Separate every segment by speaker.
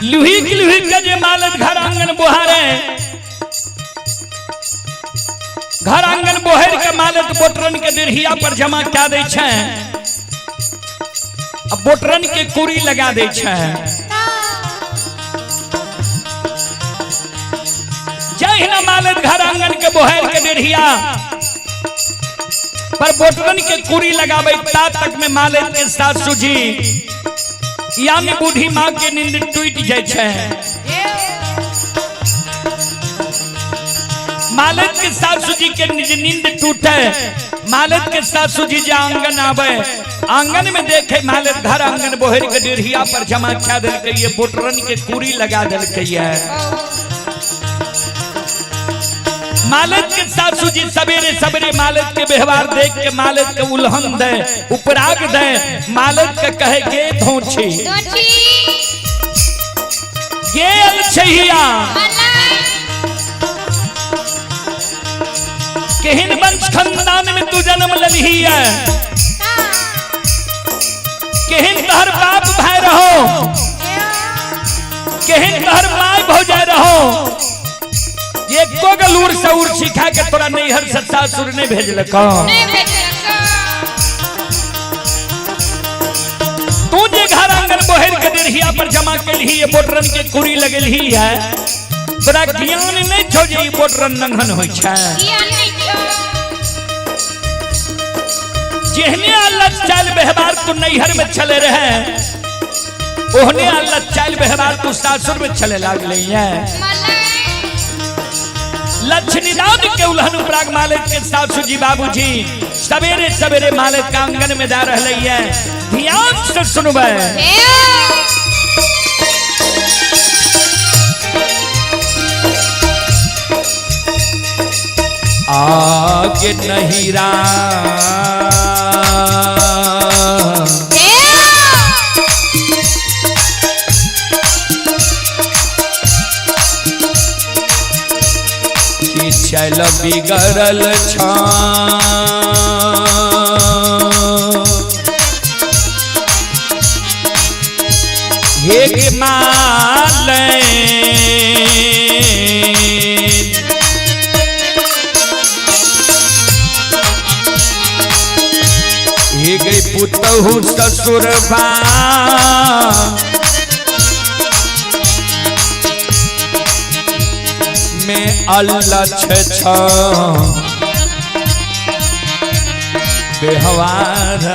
Speaker 1: लुही के जे मालत घर आंगन बोहारे घर आंगन बोहर के मालत बोटरन के दिरहिया पर जमा क्या दे छे अब बोटरन के कुरी लगा दे छे जय ना मालत घर आंगन के बोहर के दिरहिया पर बोटरन के कुरी लगावे तात तक में मालत के साथ सुजी यानी बूढ़ी माँ के नींद टूट जाए छे मालत के सासू जी के नींद टूटे मालत के सासू जी जे आंगन आवे आंगन में देखे मालत घर आंगन बोहर के डिरहिया पर जमा क्या दल के ये बोटरन के कुरी लगा दल के है मालत के सासू जी सवेरे सवेरे मालत के व्यवहार देख के मालत के उल्हन दे उपराग दे मालत के कहे गे धोछी गेल छहिया केहन वंश खानदान में तू जन्म ललही है केहन तहर बाप भाई रहो केहन तहर माय भौजाय रहो ये को गलूर से उड़ सिखा के तोरा नैहर ससुर ने भेजलक तू जे घर आंगन बोहर के दिरहिया पर जमा केलही ये बोटरन के कुरी लगेलही है तोरा ज्ञान नहीं छो जे ई बोटरन नंगन होय छै जेहने अल्लाह चाल व्यवहार तू नैहर में चले रहे ओहने अल्लाह चाल व्यवहार तू सासुर में चले लागले है लक्ष्मीदान के उल्हन उपराग मालिक के सासू जी बाबूजी सवेरे सवेरे मालिक का आंगन में जा रहले है ध्यान से सुनबे आगे नहीं कि चल बिगड़ल छा हे माले गई पुतहु ससुर में अलछ बेहवार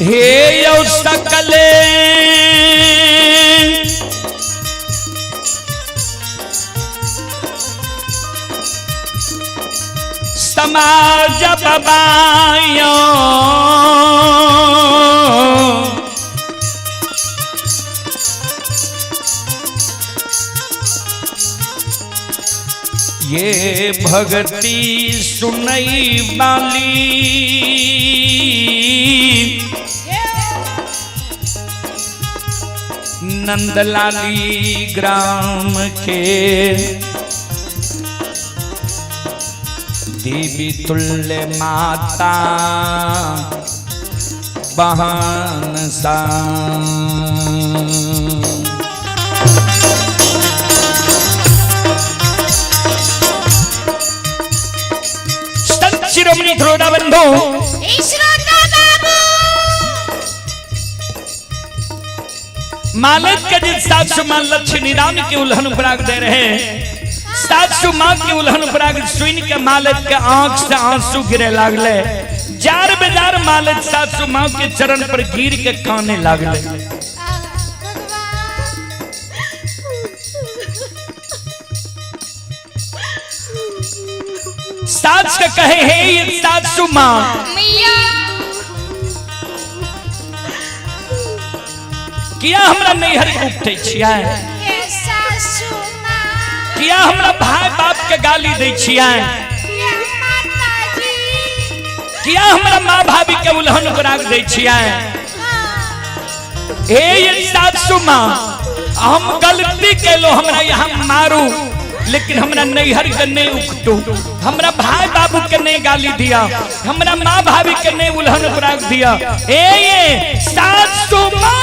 Speaker 1: हे यौ सकले समाज बबायो ये भक्ति सुनई वाली नंदलाली ग्राम के देवी तुल्य माता बहन सा शिरोमणि श्रोता बंधु मालक के जिस सासु मां लक्ष्मी राम के उल्हन पराग दे रहे सासु मां के उल्हन पराग सुन के मालक के आंख से आंसू गिरे लागले जार बेजार मालक सासु मां के चरण पर गिर के काने लागले सास के कहे हे ये सासु मां किया हमरा नैहर उठे छिया किया हमरा भाई बाप के गाली दे छिया किया हमरा माँ भाभी के उल्हन पराग दे छिया हे ये सासु मां हम गलती केलो हमरा यहाँ मारू लेकिन हमरा नैहर के नहीं उखटू हमरा भाई बाबू के नहीं गाली दिया हमरा माँ भाभी के नहीं उल्हन पराग दिया ए ये सासु मां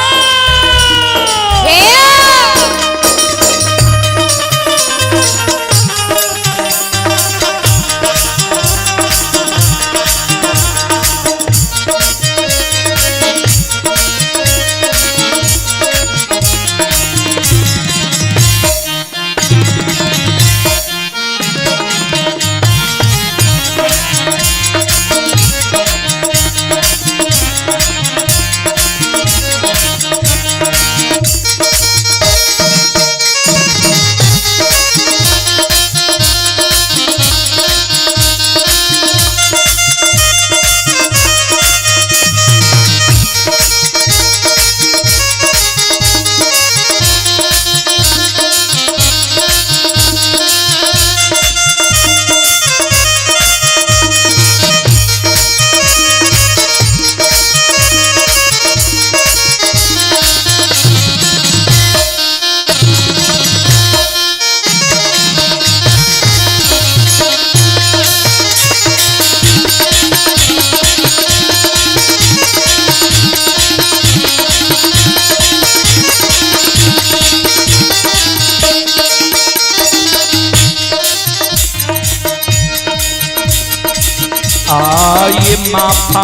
Speaker 1: आये माफा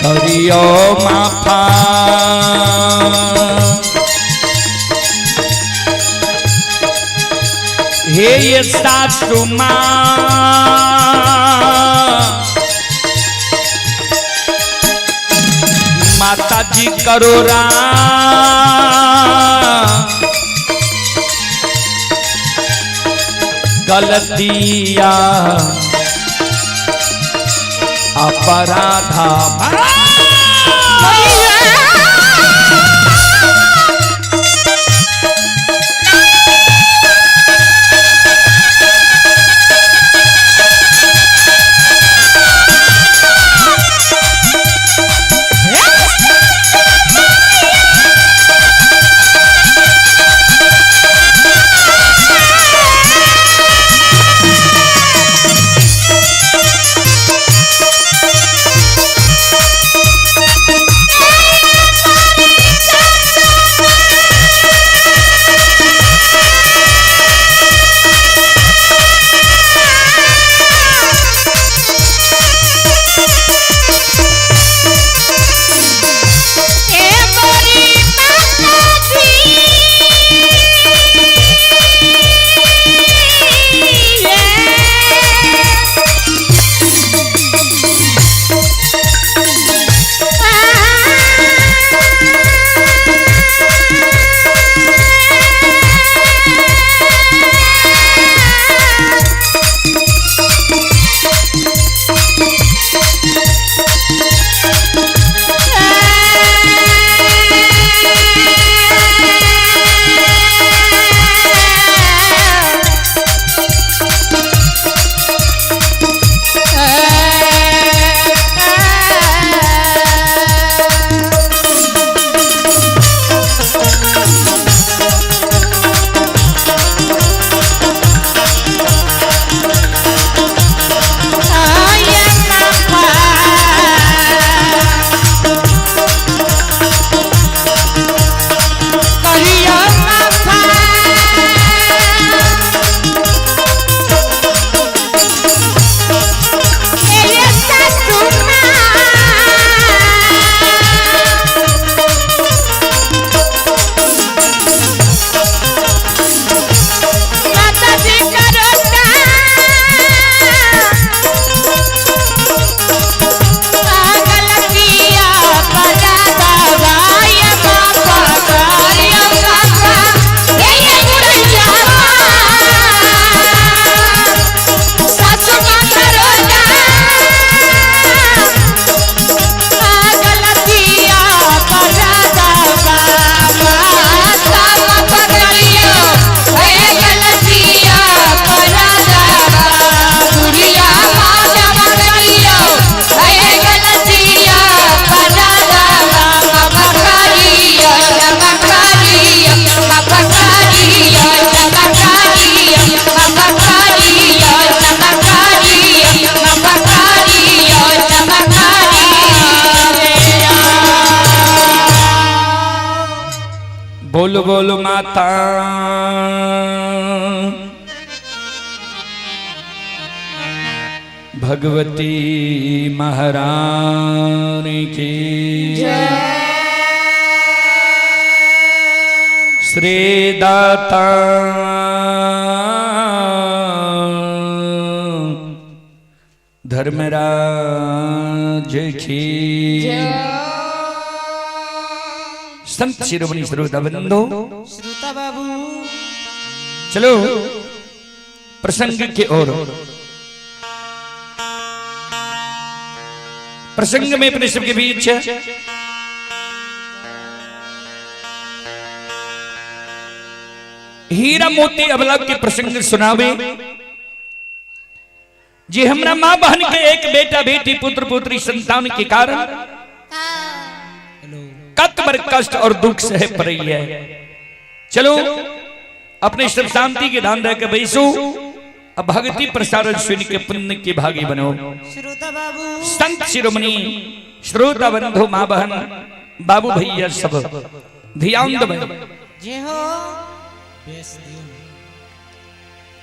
Speaker 1: करियो माफा हे ये सासु मां माता जी करो गलतिया अपराधा बोल बोल माता भगवती महारानी की श्री दाता धर्मराज की संत शिरोमणि श्रोता बंधो
Speaker 2: श्रोता बाबू
Speaker 1: चलो प्रसंग की ओर। प्रसंग में अपने सबके बीच हीरा मोती अबला के प्रसंग सुनावे जी। हमरा मां बहन के एक बेटा बेटी पुत्र पुत्री संतान के कारण कतबर कष्ट और दुख सह पड़ी है। चलो अपने सब शांति के दान रह के बैसो। अब भक्ति प्रसारण सुन के पुण्य के भागी बनो।
Speaker 2: श्रोता बाबू
Speaker 1: संत शिरोमणि श्रोता बंधु मां बहन बाबू भैया सब ध्यान दे।
Speaker 2: जय हो।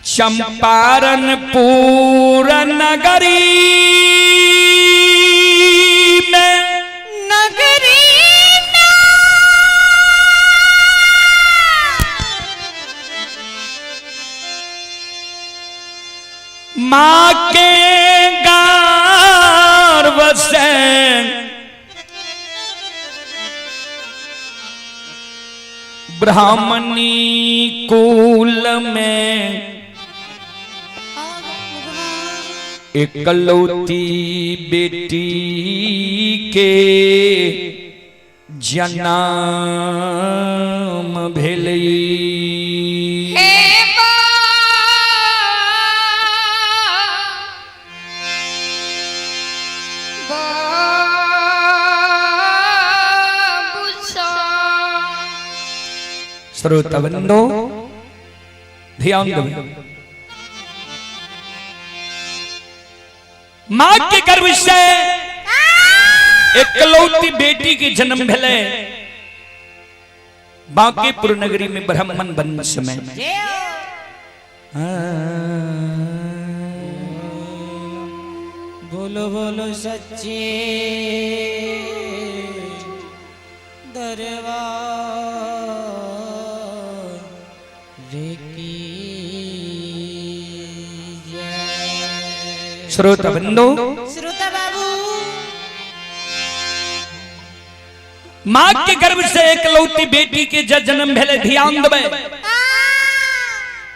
Speaker 1: चंपारण पूरा नगरी में माँ के गर्भ से ब्राह्मणी कुल में एकलौती बेटी के जन्म भेलै। श्रोता बंधो ध्यान दो। मां के गर्भ से एकलौती बेटी के जन्म भेले बांकीपुर नगरी में ब्राह्मण वंश में।
Speaker 2: बोलो बोलो सच्चे दरबार की जय।
Speaker 1: श्रोता बंधो
Speaker 2: श्रोता बाबू
Speaker 1: मां के गर्भ से एकलौती बेटी के जन्म भेले। ध्यान देबे।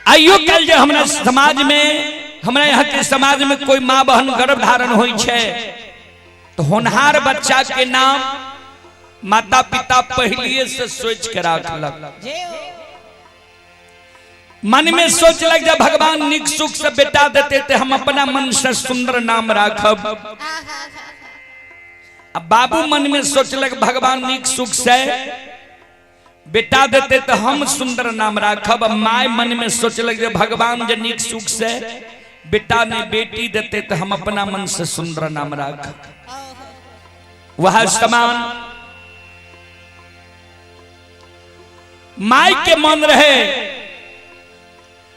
Speaker 1: आइयो कल जो हमरा समाज में हमरा यहाँ के समाज में कोई मां बहन गर्भ धारण होई छे तो होनहार बच्चा के नाम माता पिता पहले से सोच के रखलक। मन में सोचलक जब भगवान निक सुख से बेटा देते तो हम अपना मन से सुंदर नाम राखब। अब बाबू मन में सोचलक भगवान निक सुख से बेटा देते तो हम सुंदर नाम राखब। माय मन में सोचलक जब भगवान जे निक सुख से बेटा ने बेटी देते तो हम अपना मन से सुंदर नाम राखब। वह समान माय के मन रहे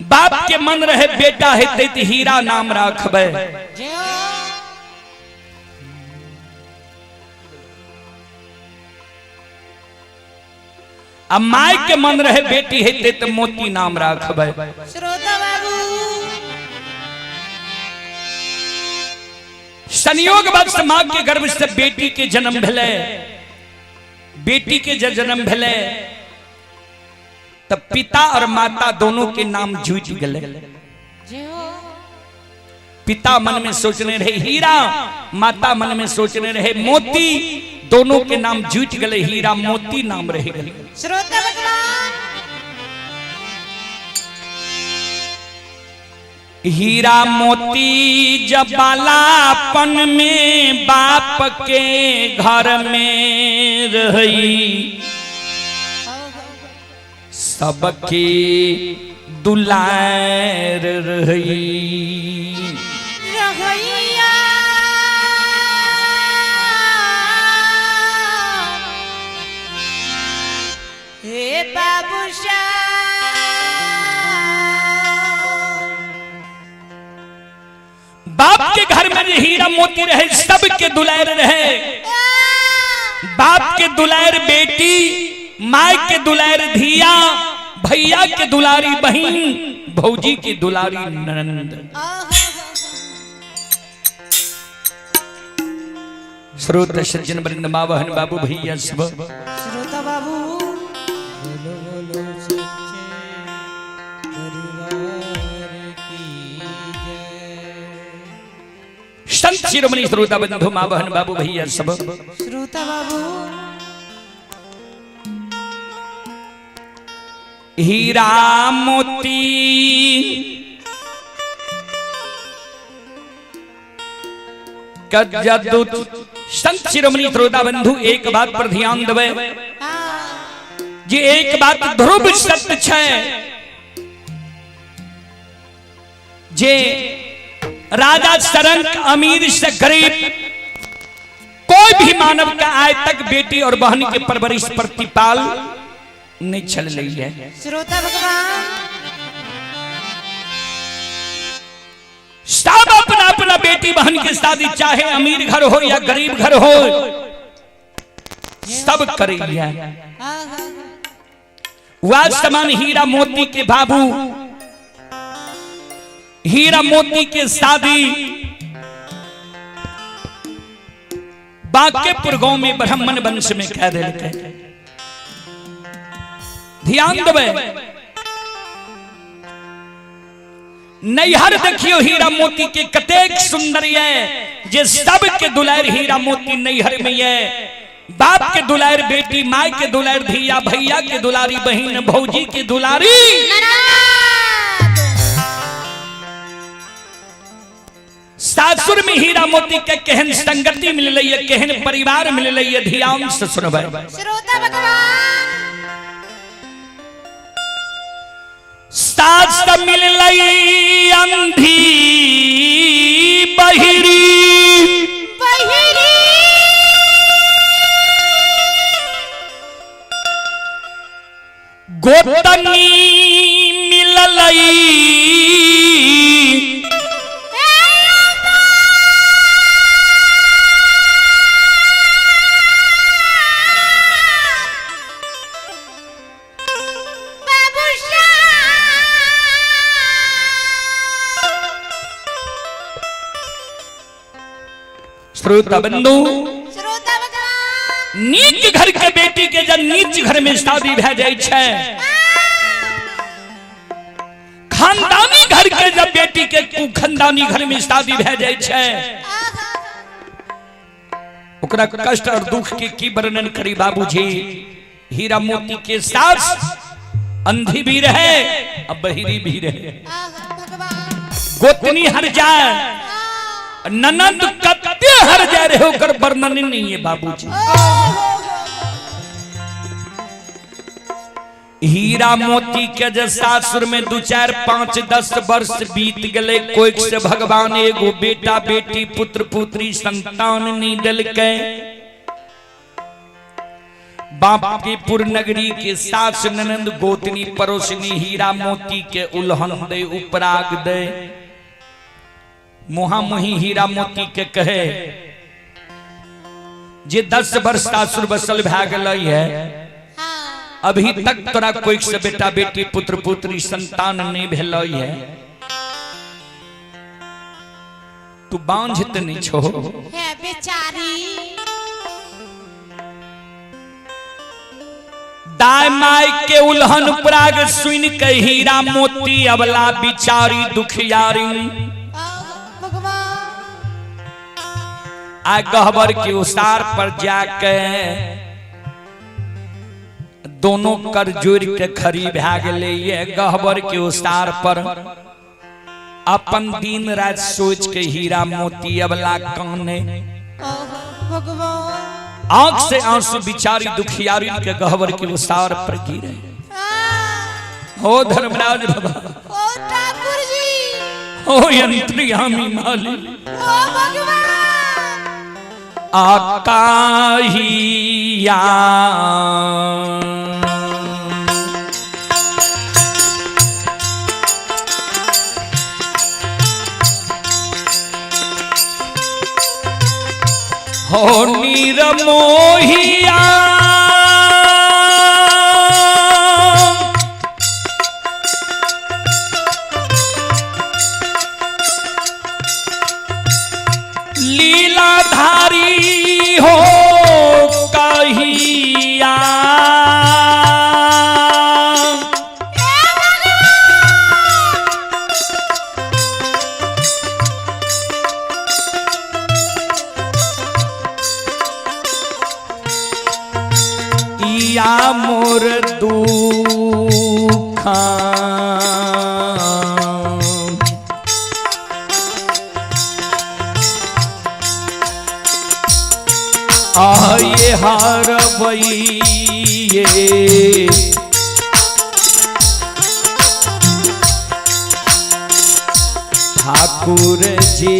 Speaker 1: बाप के मन रहे बेटा है तो हीरा नाम राखबे। अब माय के मन रहे बेटी है तो मोती नाम राखबे।
Speaker 2: श्रोता बाबू
Speaker 1: संयोग वश मां के गर्भ से बेटी के जन्म भेले। बेटी के जन्म भेले तब पिता और माता दोनों के नाम जुट गए। पिता मन में सोचने रहे हीरा, माता मन में सोचने रहे मोती। दोनों के नाम जुट गए, हीरा मोती नाम रह गए।
Speaker 2: श्रोता भगवान
Speaker 1: हीरा मोती जब बालापन में बाप के घर में रही सबके दुलार रही।
Speaker 2: हे बाबू
Speaker 1: बाप के घर में हीरा मोती रहे, सबके दुलार रहे। बाप के दुलार बेटी, माय के दुलार धिया, भैया के दुलारी बहन, भौजी की दुलारी ननंद। श्रोता सज्जन वृंद, मावहन बाबू भैया सब।
Speaker 2: श्रोता बाबू बोलो बोलो सच्चे दरबार की जय।
Speaker 1: संत शिरोमणि श्रोता बंधु, मावहन बाबू भैया सब।
Speaker 2: श्रोता बाबू
Speaker 1: हीरा मोती कजदूत। संत शिरोमणि श्रोता बंधु, एक बात पर ध्यान देवे जी, एक बात ध्रुव सत्य छे जे राजा सरंग, अमीर से गरीब, कोई भी मानव का आज तक बेटी और बहन के परवरिश प्रतिपाल नहीं चल रही है।
Speaker 2: श्रोता भगवान
Speaker 1: सब अपना अपना बेटी बहन की शादी, चाहे अमीर घर हो या गरीब घर हो, सब कर रही है। वह समान हीरा मोती के बाबू, हीरा मोती के शादी बांकेपुर गांव में ब्राह्मण वंश में कह देते। ध्यान देवे, नैहर देखियो हीरा मोती के कतेक सुंदर है, जे सब के दुलार हीरा मोती नैहर में है। बाप के दुलार बेटी, माय के दुलार धिया, भैया के दुलारी बहन, भौजी के दुलारी। सासुर में हीरा मोती के केहन संगति मिल रही है, केहन परिवार मिल रही है, ध्यान से सुनबे।
Speaker 2: श्रोता भगवान
Speaker 1: सास मिल लई अंधी बहिरी, गोतनी मिल लई श्रोता बंधु,
Speaker 2: श्रोता भगवान
Speaker 1: नीच घर के बेटी के जब नीच घर में शादी भे जाय छै, खानदानी घर के जब बेटी के खानदानी घर में शादी भे जाय छै, ओकरा कष्ट और दुख के की वर्णन करी बाबूजी। हीरा मोती के सास अंधी भी रहे, अब बहिरी भी रहे, गोतनी हर जाए, ननंद कत्ते हर जा रहे हो कर वर्णन नहीं है बाबूजी। हीरा मोती के जे सासुर में 2 4 5 10 वर्ष बीत गए, कोई से भगवान एगो बेटा बेटी पुत्र पुत्री संतान नहीं दल के। बांकेपुर नगरी के सास ननंद गोतनी पड़ोसनी हीरा मोती के उल्हन दे, उपराग दे, मुहा मुही हीरा मोती के कहे जे 10 वर्ष सासुर बसल भे गई है, अभी तक तोरा कोई से बेटा बेटी पुत्र पुत्री संतान नहीं भेल है, तू बांझ त नहीं छो
Speaker 2: है बेचारी।
Speaker 1: दाय माय के उल्हन प्राग सुन के हीरा मोती अबला बिचारी दुखियारी, आ गहबर के उसार पर जाके दोनों कर जोड़ के खड़ी भे गए। ये गहबर के उसार पर अपन दिन रात सोच के हीरा मोती अबला काने, आंख से आंसू बिचारी दुखियारी के गहबर के उसार पर गिरे। हो धर्मराज बाबा,
Speaker 2: ओ ठाकुर जी,
Speaker 1: हो अंतर्यामी मालिक,
Speaker 2: ओ भगवान
Speaker 1: आकाहिया हो नीरमोहिया लीलाधारी हो कहिया या मोर दुखा आये हार भइये ठाकुर जी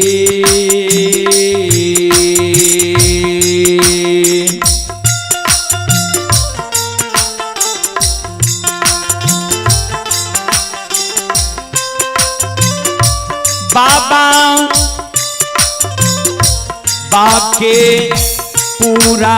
Speaker 1: बाबा बाके पूरा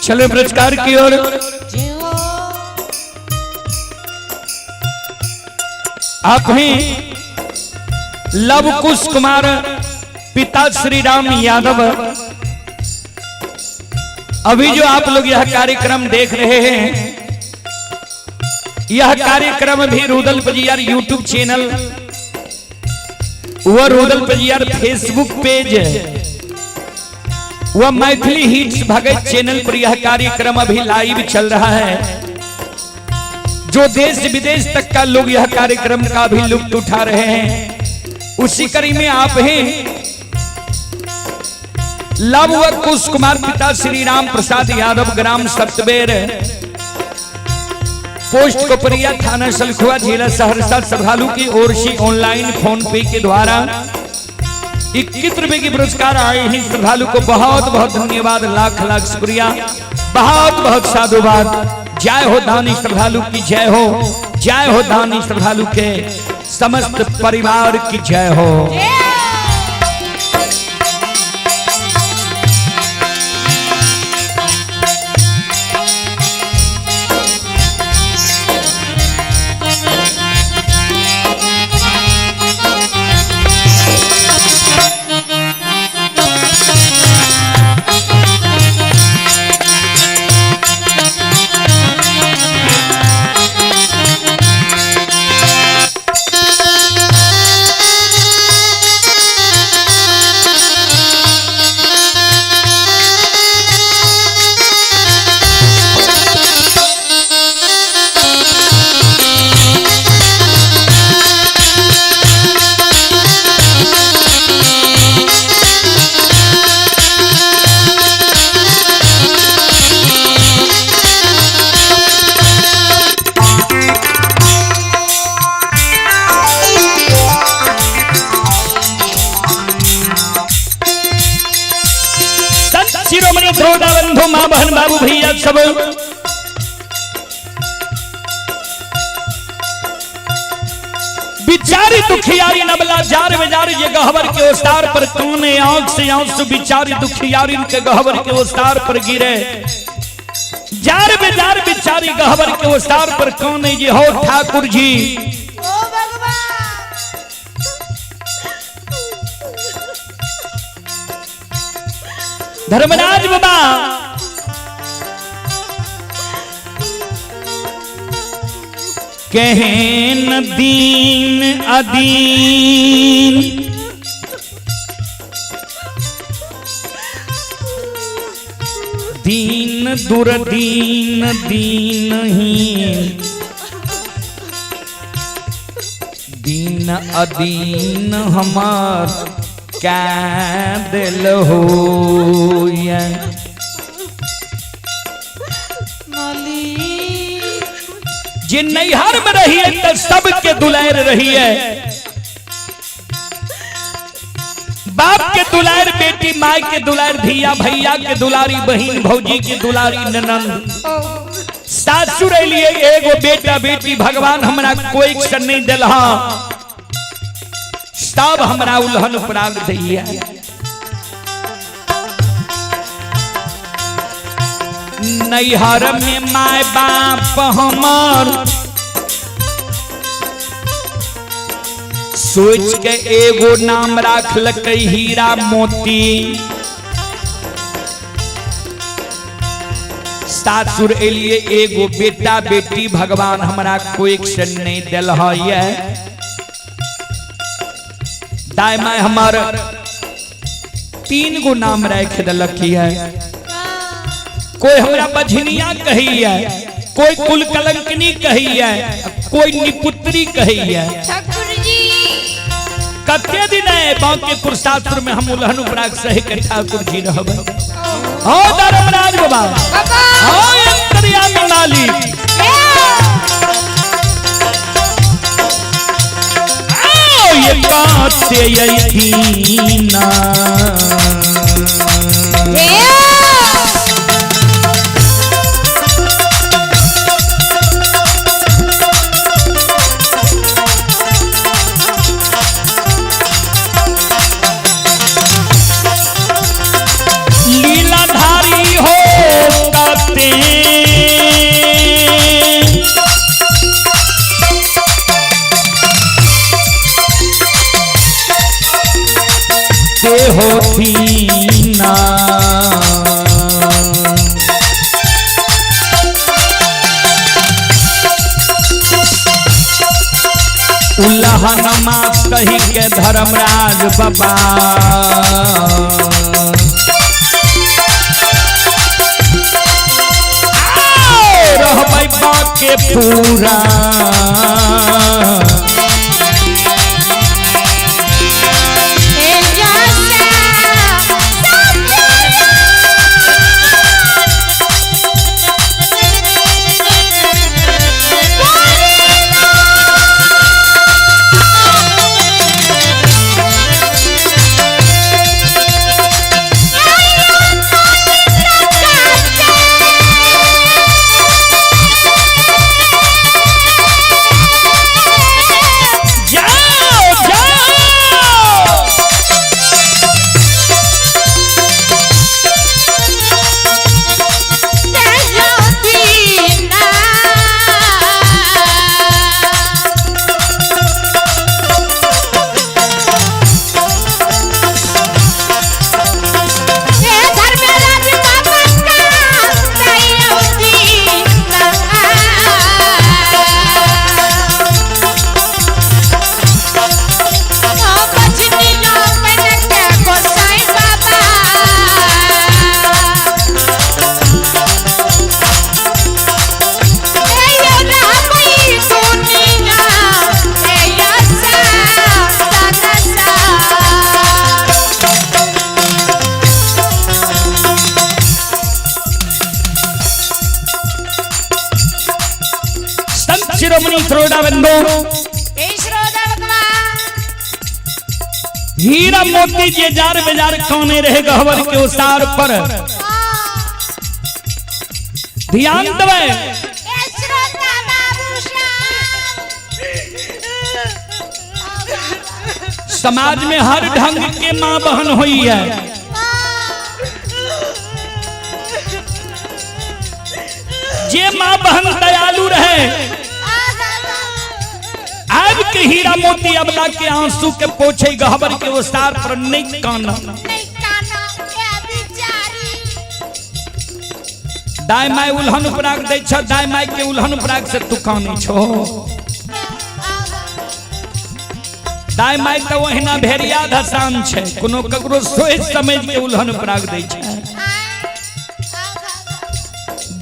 Speaker 1: चले पुरस्कार की ओर। आप हैं लव कुश कुमार पिता श्री राम यादव। अभी जो आप लोग यह कार्यक्रम देख रहे हैं, यह कार्यक्रम भी रुदल पजियार यूट्यूब चैनल व रुदल पजियार फेसबुक पेज वह मैथिली हिट्स भगत चैनल पर यह कार्यक्रम अभी लाइव चल रहा है। जो देश विदेश तक का लोग यह कार्यक्रम का भी लुत्फ उठा रहे हैं, उसी कड़ी में आप हैं लव व कुश कुमार पिता श्री राम प्रसाद यादव ग्राम सप्तबेर पोस्ट कोपरिया थाना सलखुआ जिला सहरसा श्रद्धालु की ओर से ऑनलाइन फोन पे के द्वारा 21 रुपए की पुरस्कार आए हैं। श्रद्धालु को बहुत बहुत धन्यवाद, लाख लाख शुक्रिया, बहुत बहुत साधुवाद। जय हो दानी श्रद्धालु की जय हो, जय हो दानी श्रद्धालु के समस्त परिवार की जय हो। शिरोमणि श्रोता बंधु मां बहन बाबू भैया सब बिचारी दुखियारी नबला जार बेजार ये गहवर के ओसार पर कोने आंख से आंसू बिचारी दुखियारी के गहवर के ओसार पर गिरे। जार बेजार बिचारी गहवर के ओसार पर कोने ये हो ठाकुर जी।
Speaker 2: ओ भगवान
Speaker 1: धर्मराज बाबा कहन दीन अदीन दीन दुर्दीन दीनहीन दीन अदीन हमार क्या दिल हो जिन नैहर में रही है तो सबके दुलार रही है। बाप के दुलार बेटी, माई के दुलार धिया, भैया के दुलारी बहन, भौजी के दुलारी ननंद, सासुर लिए एगो बेटा बेटी भगवान हमरा कोई क्षण नहीं दिलहा, सब हमरा उल्हन प्राप्त दिया। नैहर में माय बाप हमार सोच के एगो नाम राखल हीरा मोती। सासुर एलिए एगो बेटा बेटी भगवान हमरा कोई क्षण नहीं दिल है। दाई माय हमार 3 गो नाम रख दिलक है। कोई हमरा बझनिया कही है, कोई कुल कलंकनी कही है, कोई निपुत्री कही है।
Speaker 2: ठाकुर जी
Speaker 1: कते दिन है बांके पुरसादपुर में हम उल्हन उपराग सही के ठाकुर जी रहब। हो धर्मराज बाबा, हो अंतर्यामी मालिक, आओ ये काते यकीना होती ना उल्लहन मास कही के धर्मराज बाबा रहबै बाके पूरा शिरोमणि श्रोता बंधु
Speaker 2: श्रोता भगवान
Speaker 1: हीरा मोती जे जार बाजार कौने रहे गहवर के उसार पर ध्यान दबे
Speaker 2: श्रोता बाबू
Speaker 1: समाज में हर ढंग के माँ बहन हुई है। जे माँ बहन दयालु रहे आज के हीरा मोती अबला के आंसू के पोछे गहबर के उसार पर नहीं काना दाई माई उल्हन उपराग दै छ दाई माई के उल्हन उपराग से तू कानी छो दाई माई तो वहिना भेड़िया धसान छे कोनो ककरो सोच समझ के उल्हन उपराग दै छ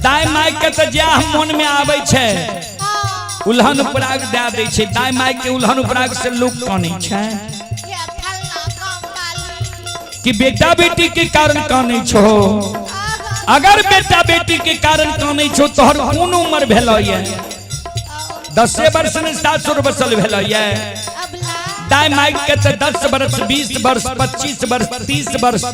Speaker 1: दाई माई के तो जे मन में आवे छे उल्हन उपराग दे दै छे दाई माई के उल्हन उपराग से लोग कानी छे कि बेटा बेटी के कारण कानी छो अगर बेटा बेटी के कारण कानी छो तोहर कौन उम्र भेलो ये 10 वर्ष ने 700 बसल भेलो ये दाई माई के तो 10 वर्ष 20 वर्ष 25 वर्ष 30 वर्ष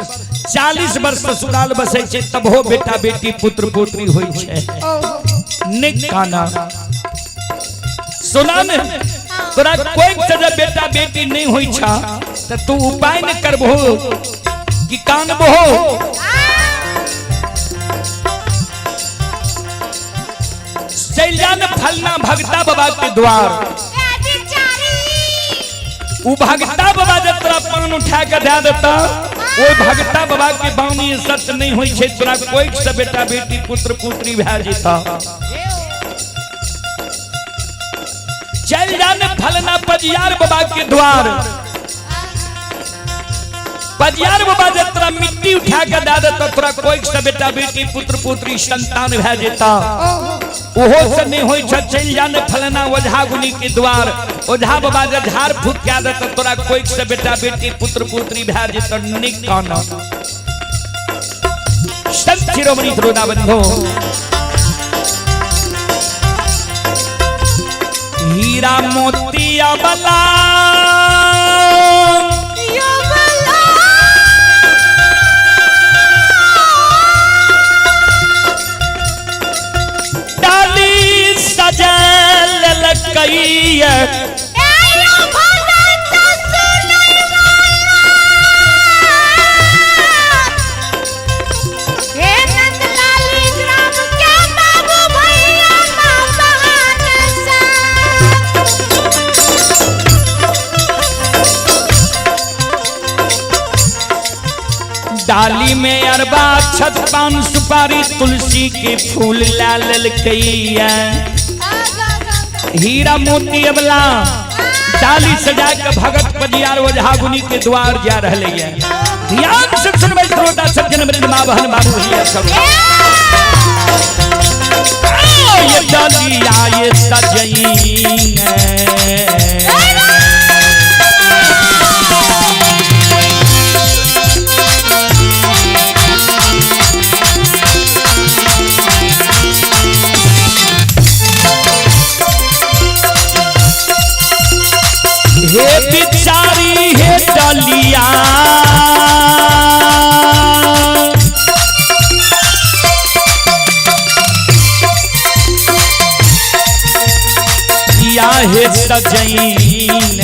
Speaker 1: 40 वर्ष ससुराल बसे छे तब हो बेटा बेटी पुत्र पुत्री होई छे निक काना सुना ने तोरा कोई सजा बेटा बेटी नहीं होई छा त तू उपाय न करबो कि कानबो चैलान फलना भगता बाबा के द्वार उ भगता बाबा जब तोरा पान उठा के दे देता वो भगता बाबा के बानी सच नहीं होई छे तोरा कोई से बेटा बेटी पुत्र पुत्री भै जेता चल जाने फलना पजियार बाबा के द्वार पजियार बाबा जब तोरा मिट्टी उठा के दे देता तोरा कोई से बेटा बेटी पुत्र पुत्री संतान भै जेता ओहो से नहीं होई छ चल जाने फलना ओझा गुनी के द्वार ओझा बाबा जब झाड़ फूक के देता तोरा कोई से बेटा बेटी पुत्र पुत्री भै जेता निक काना संत शिरोमणि श्रोता बंधु हीरा मोती अबला डाली सजल लकैया डाली में अरबा छत पान सुपारी तुलसी के फूल लाल कैया हीरा मोती अबला डाली सजा के भगत पजियार ओझा गुनी के द्वार जा रहले है ध्यान से सुनबे श्रोता सज्जन वृंद मां बहन बाबू भैया सब ये डालिया ये सजई हे बिचारी हे डालिया या हे सजईन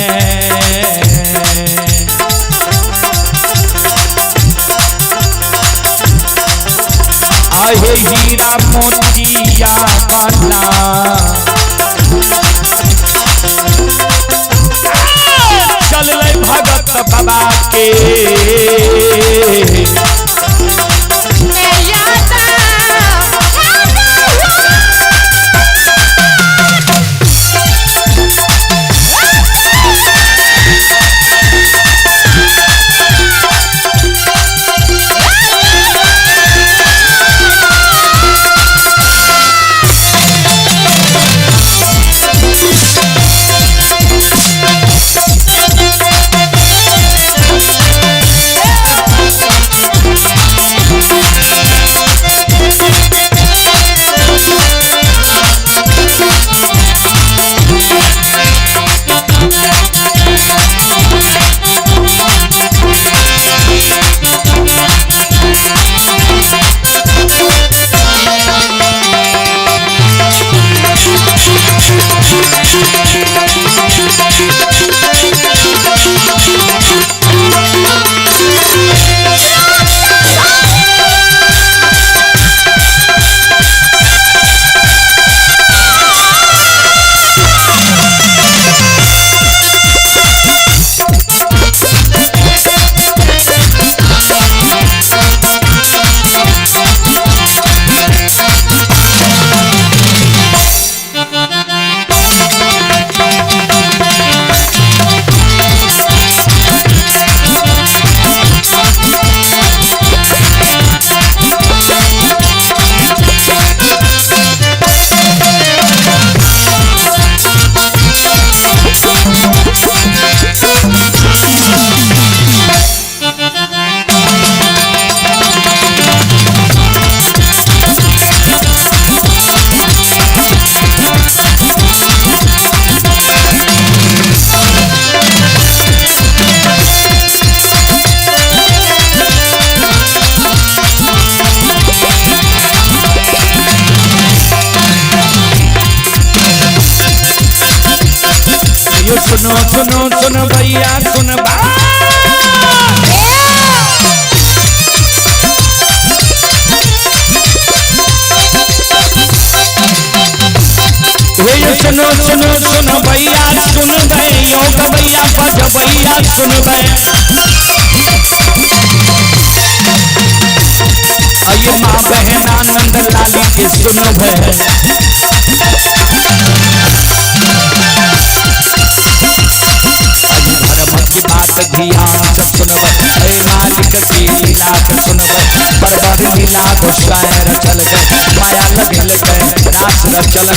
Speaker 1: आहे हीरा मोतिया वाला चल भगत बाबा के सुनो सुनो सुनो भैया सुन सुनो सुनो सुनो भैया सुन गए योग भैया बज भैया सुन गए ये माँ बहन आनंद लाली के सुन गए धर्म की बात ध्यान से सुन गए मालिक की लीला के सुन गए बरबर लीला को शायर चल गए माया लगे गए नाच चल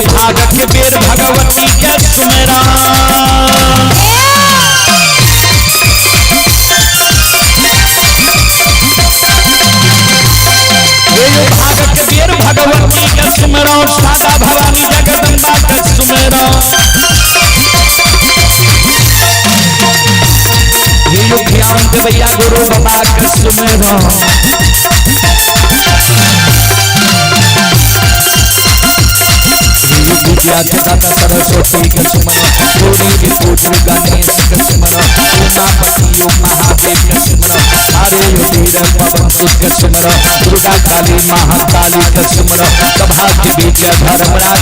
Speaker 1: भाग के बेर भगवती के सुमेरा भाग के बेर भगवती के सुमेरा सादा भवानी जगदम्बा के सुमेरा भैया गुरु बाबा के सुमेरा दाता सरस्वती के सुमन गौरी के पुत्र गणेश के सुमन उमापति महादेव के सुमन सारे वीर पवन सुत के सुमन दुर्गा काली महाकाली के सुमन सभा के बीच धर्मराज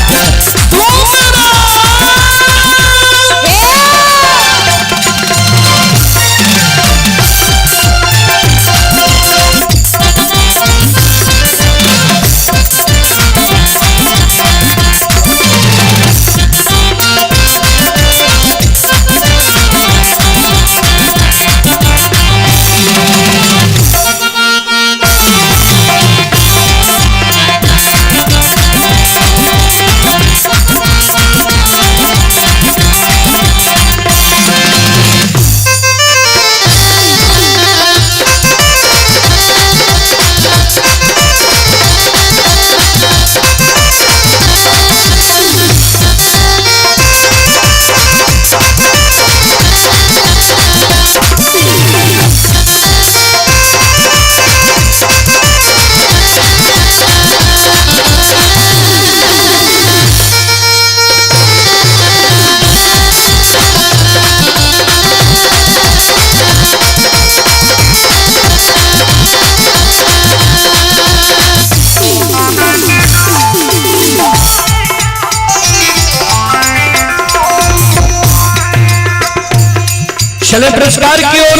Speaker 1: चले पुरस्कार की ओर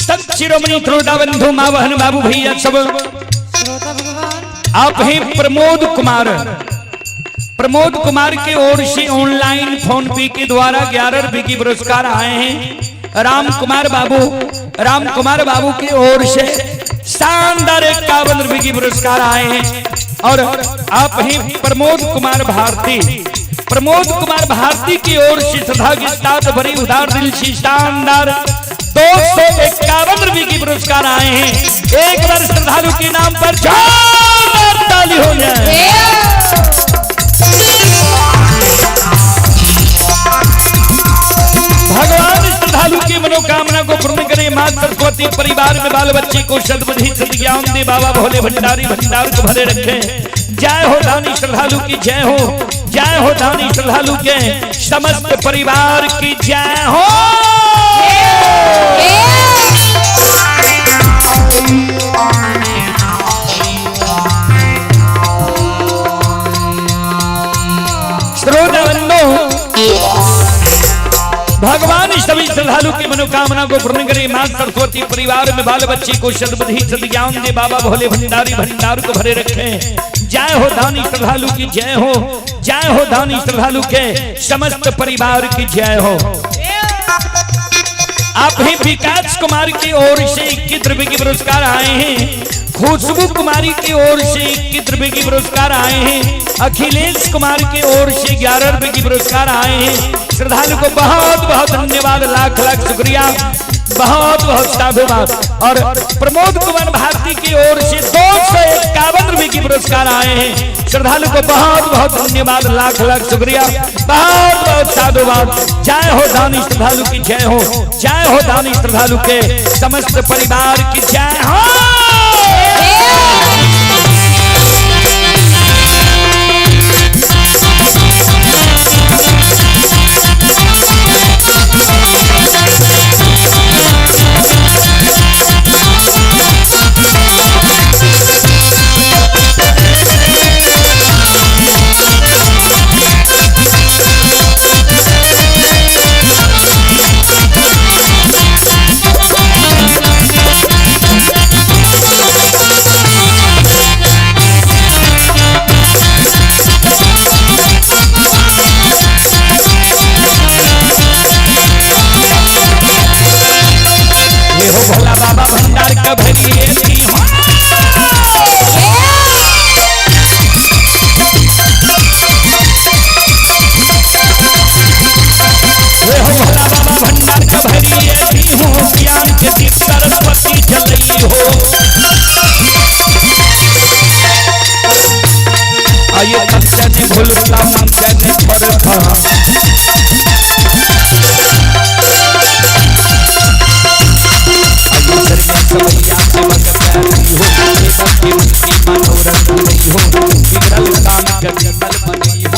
Speaker 1: संत शिरोमणि श्रोता बंधु माँ बहन बाबू भैया सब आप हैं प्रमोद कुमार की ओर से ऑनलाइन फोन पे के द्वारा 11 रुपए की पुरस्कार आए हैं। राम कुमार बाबू की ओर से शानदार 51 रुपए की पुरस्कार आए हैं। और आप हैं प्रमोद कुमार भारती की ओर से श्रद्धा की साथ भरी उदार दिल से शानदार 251 रुपए की पुरस्कार आए हैं। एक बार श्रद्धालु के नाम पर जोरदार ताली हो जाए। भगवान श्रद्धालु की मनोकामना को पूर्ण करे। मां सरस्वती परिवार में बाल बच्चे को सद्बुद्धि सद्ज्ञान दे। बाबा भोले भंडारी भंडार को भरे रखे। जय हो दानी श्रद्धालु की जय हो, जय हो दानी श्रद्धालु के समस्त परिवार की जय हो। भगवान सभी श्रद्धालु की मनोकामना को पूर्ण करे। मां सरस्वती परिवार में बाल बच्चे को सद्बुद्धि सद्ज्ञान दे। बाबा भोले भंडारी भंडार को भरे रखे। जय हो दानी श्रद्धालु की जय हो, जय हो दानी श्रद्धालु के समस्त परिवार की जय हो। आप ही विकास कुमार की ओर से 21 रुपए की पुरस्कार आए हैं। खुशबू कुमारी की ओर से 21 रुपए की पुरस्कार आए हैं। अखिलेश कुमार की ओर से 11 रुपए की पुरस्कार आए हैं। श्रद्धालु को बहुत बहुत धन्यवाद, लाख लाख शुक्रिया, बहुत बहुत साधुवाद। और प्रमोद कुमार भारती की ओर से 251 रुपए की पुरस्कार आए हैं। श्रद्धालु को बहुत बहुत धन्यवाद, लाख लाख शुक्रिया, बहुत बहुत साधुवाद। जय हो दानी श्रद्धालु की जय हो, जय हो दानी श्रद्धालु के समस्त परिवार की जय हो। भोला बाबा भंडार का भरिए थी हो भोला बाबा भंडार का भरिए थी हो, ज्ञान के दीप सरस्वती जलई हो। आइए कंचन भूलता मंचन पर था मनोरथ नहीं हो, बिगड़ल काम के कल बनी हो।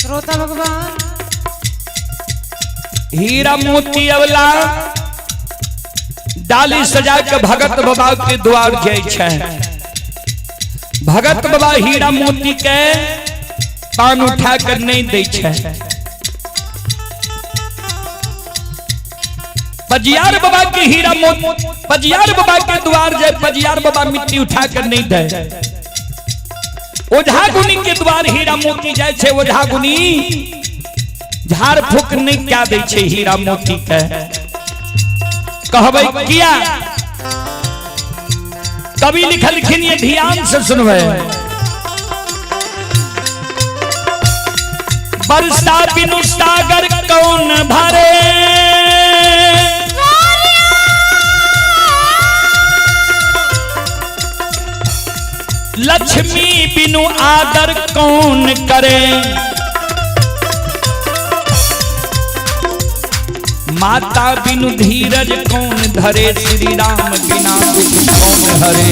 Speaker 2: श्रोता भगवान
Speaker 1: हीरा मोती अवला डाली सजा के भगत बाबा के द्वार जाय छै। भगत बाबा हीरा मोती के पान उठा कर नहीं दै छै। पजियार बाबा के हीरा मोती पजियार बाबा के द्वार जाय, पजियार बाबा मिट्टी उठा कर नहीं दे। ओझा गुनी के द्वार हीरा मोती जाय छै। ओझा गुनी झाड़ फूक नहीं क्या दे छै हीरा मोती के। कहबै किया? कवि लिखलखिन, ये ध्यान से सुनबै। बरसा बिनु सागर कौन भरे, लक्ष्मी बिनु आदर कौन करे, माता बिनु धीरज कौन धरे, श्री राम बिना दुख कौन हरे।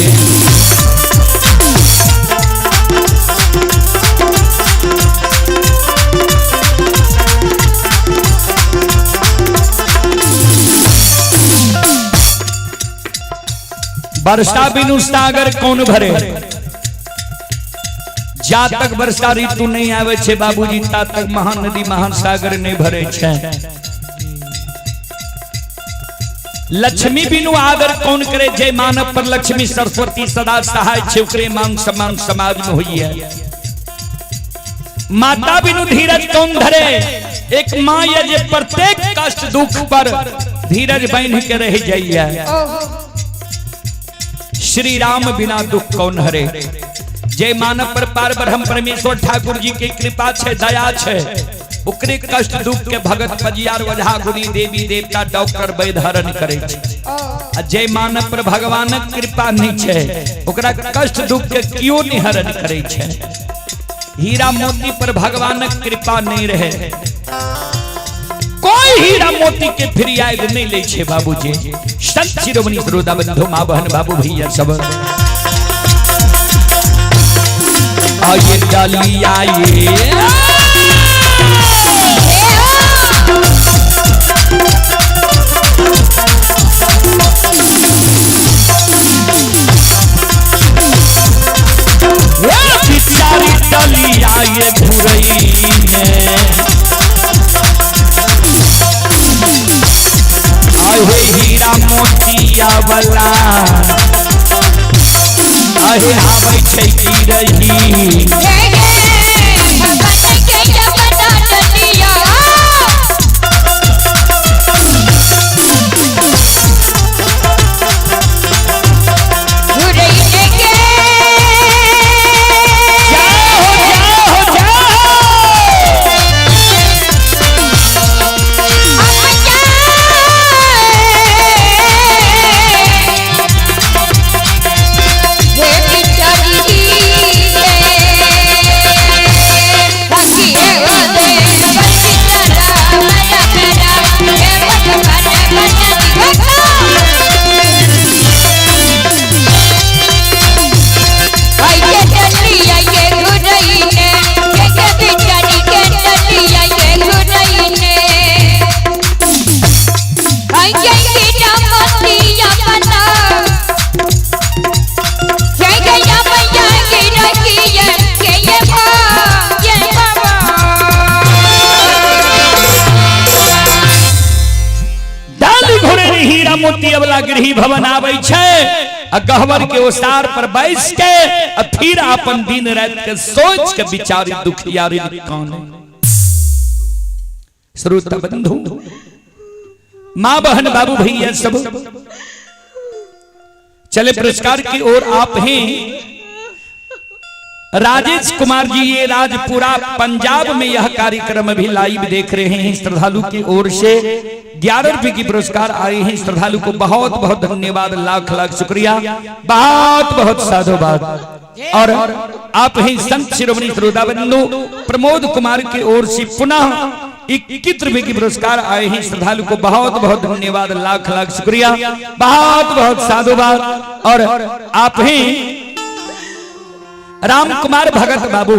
Speaker 1: वर्षा बिनु सागर कौन भरे, जा तक वर्षा ऋतु नहीं आवे छे बाबूजी ता तक महानदी महासागर नहीं भरे छे। लक्ष्मी बिनु आदर कौन करे, जय मानव पर लक्ष्मी सरस्वती सदा सहाय छे, ओकरे मान सम्मान समाज में होई है। माता बिनु धीरज कौन धरे, एक माँ ये जे प्रत्येक कष्ट दुख पर धीरज बांध के रह जाइए। श्री राम बिना दुख कौन हरे, जे मानव पर पार ब्रह्म परमेश्वर ठाकुर जी के कृपा छे, दया छे, ओकरे कष्ट दुख के भगत पजियार वझा गुनी देवी देवता डॉक्टर वैधरण करे छे। जे मानव पर भगवानक कृपा नहीं छे, ओकरा कष्ट दुख के क्यों निहरण करे छे। हीरा मोती पर भगवानक कृपा नहीं रहे, कोई हीरा मोती के फिरियाद नहीं ले छे बाबूजी। संत शिरोमणि श्रोता बंधु मां बहन बाबू भैया सब आइए डाली आइए बिचारी डाली आइए घुरई में आहे हीरा मोतिया वाला आहे आबै छै की रही मोती वाला गृही भवन आवे छे। गहवर के ओसार पर बैस के फिर अपन दिन रात के सोच के विचारी दुखियारी कौन श्रोता बंधु मां बहन बाबू भैया सब चले पुरस्कार की ओर। आप हैं राजेश कुमार जी, ये राजपुरा पंजाब में यह कार्यक्रम भी लाइव देख रहे हैं। श्रद्धालु की ओर से 11 रुपए की पुरस्कार आए हैं। श्रद्धालु को बहुत बहुत धन्यवाद, लाख लाख शुक्रिया, बहुत बहुत साधुवाद। और आप हैं संत शिरोमणि श्रोता बंधु प्रमोद कुमार की ओर से पुनः 21 रुपए की पुरस्कार आए हैं। श्रद्धालु को बहुत बहुत धन्यवाद, लाख लाख शुक्रिया, बहुत बहुत साधुवाद। और आप हैं राम कुमार भगत बाबू,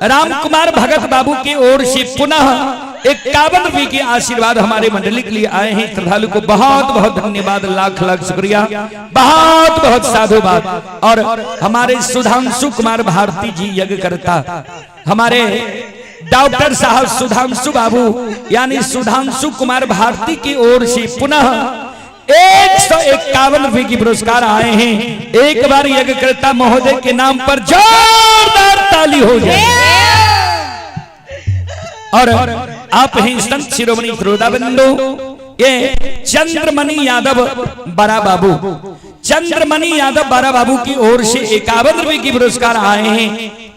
Speaker 1: राम कुमार भगत बाबू की ओर से पुनः 51 रुपए के आशीर्वाद हमारे मंडली के लिए आए हैं। श्रद्धालु को बहुत बहुत धन्यवाद, लाख लाख शुक्रिया, बहुत बहुत साधुवाद। और हमारे सुधांशु कुमार भारती जी यज्ञ करता, हमारे डॉक्टर साहब सुधांशु बाबू यानी सुधांशु कुमार भारती की ओर से पुनः 151 रुपए की पुरस्कार आए हैं। एक बार यज्ञ करता महोदय के नाम पर जोरदार ताली हो जाए। और आप हैं संत शिरोमणि श्रोता बंधु, ये चंद्रमणि यादव बड़ा बाबू, चंद्रमणि यादव बड़ा बाबू की ओर से 51 रुपए की पुरस्कार आए हैं।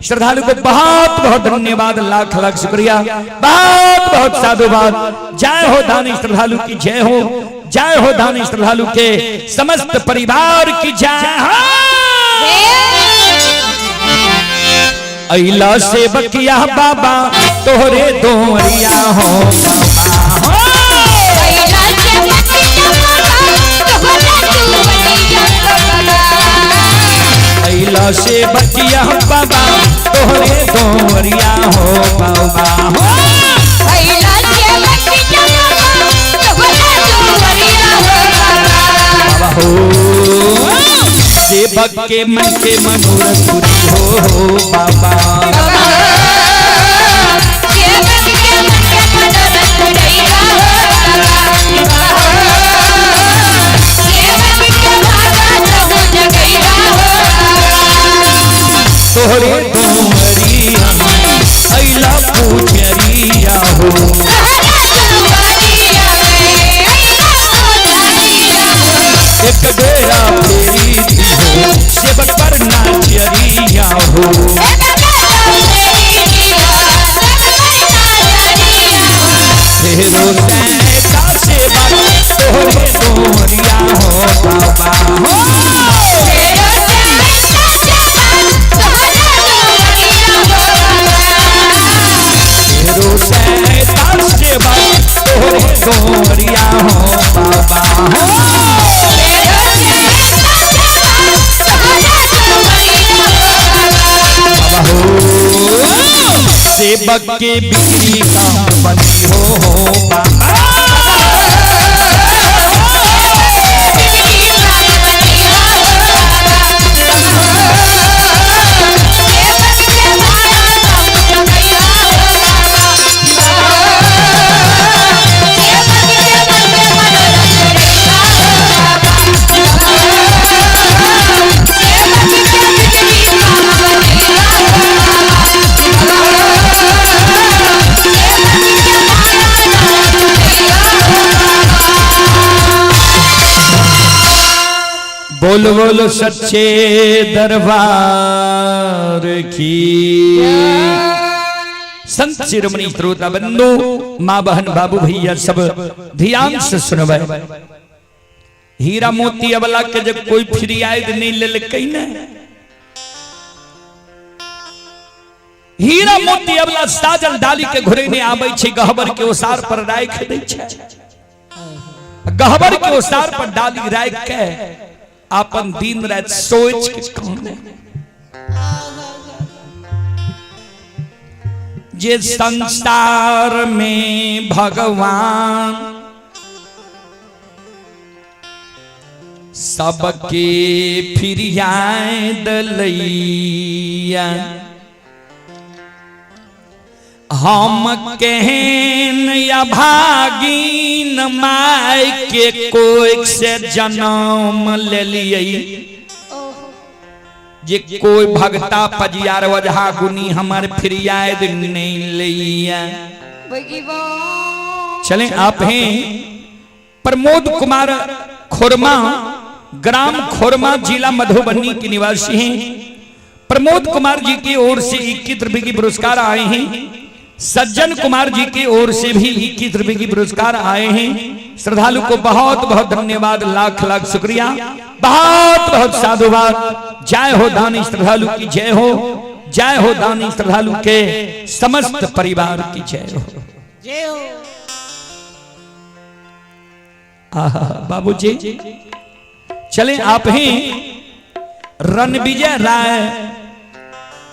Speaker 1: श्रद्धालु को बहुत बहुत धन्यवाद, लाख लाख शुक्रिया, बहुत बहुत साधुवाद। जय हो दानी श्रद्धालु की जय हो, जय हो दानी श्रद्धालु के समस्त परिवार की जय हो। अइला से बकिया बाबा तोहरे दोरिया हो बाबा अइला से बकिया बाबा तोहरे दोरिया हो बाबा सेवक के मन के मनोरथ पूरी हो बाबा तोहरे दोरिया अइला पूजरिया हो एक बेरा फेरी दी हो सेवक पर नाचरिया हो फेरो तैका से बात तोरे गोरिया हो बाबा हो फेरो तैका से बात तोरे गोरिया हो बाबा हो सेवक के बिक्री का बनी हो बाबा बोल बोल सच्चे दरबार की संत शिरोमणि श्रोता बंधु माँ बहन बाबू भैया सब ध्यान से सुनबे हीरा मोती अबला के जब कोई फिरियाद नहीं ले कहीं ना हीरा मोती अबला साजल डाली के घुरे ने आबै छे गहबर के ओसार पर राख दै छे गहबर के ओसार पर डाली राख के अपन दिन रात सोच के कहने जे संसार में भगवान सबके फिरियाद लैया हम कहन या भागीन माय के कोई से जन्म ले लिए जे कोई भगता पजियार वजहा गुनी हमार फिरियाद नहीं लिया चलें आप हैं प्रमोद कुमार खुरमा ग्राम खुरमा जिला मधुबनी के निवासी हैं प्रमोद कुमार जी की ओर से 21 रुपए की पुरस्कार आए हैं सज्जन कुमार जी की ओर से भी 21 रुपए की पुरस्कार आए हैं श्रद्धालु को बहुत बहुत धन्यवाद लाख लाख शुक्रिया बहुत बहुत साधुवाद जय हो दानी श्रद्धालु की जय हो दानी श्रद्धालु के समस्त परिवार की जय हो बाबूजी चलें आप हैं रणविजय राय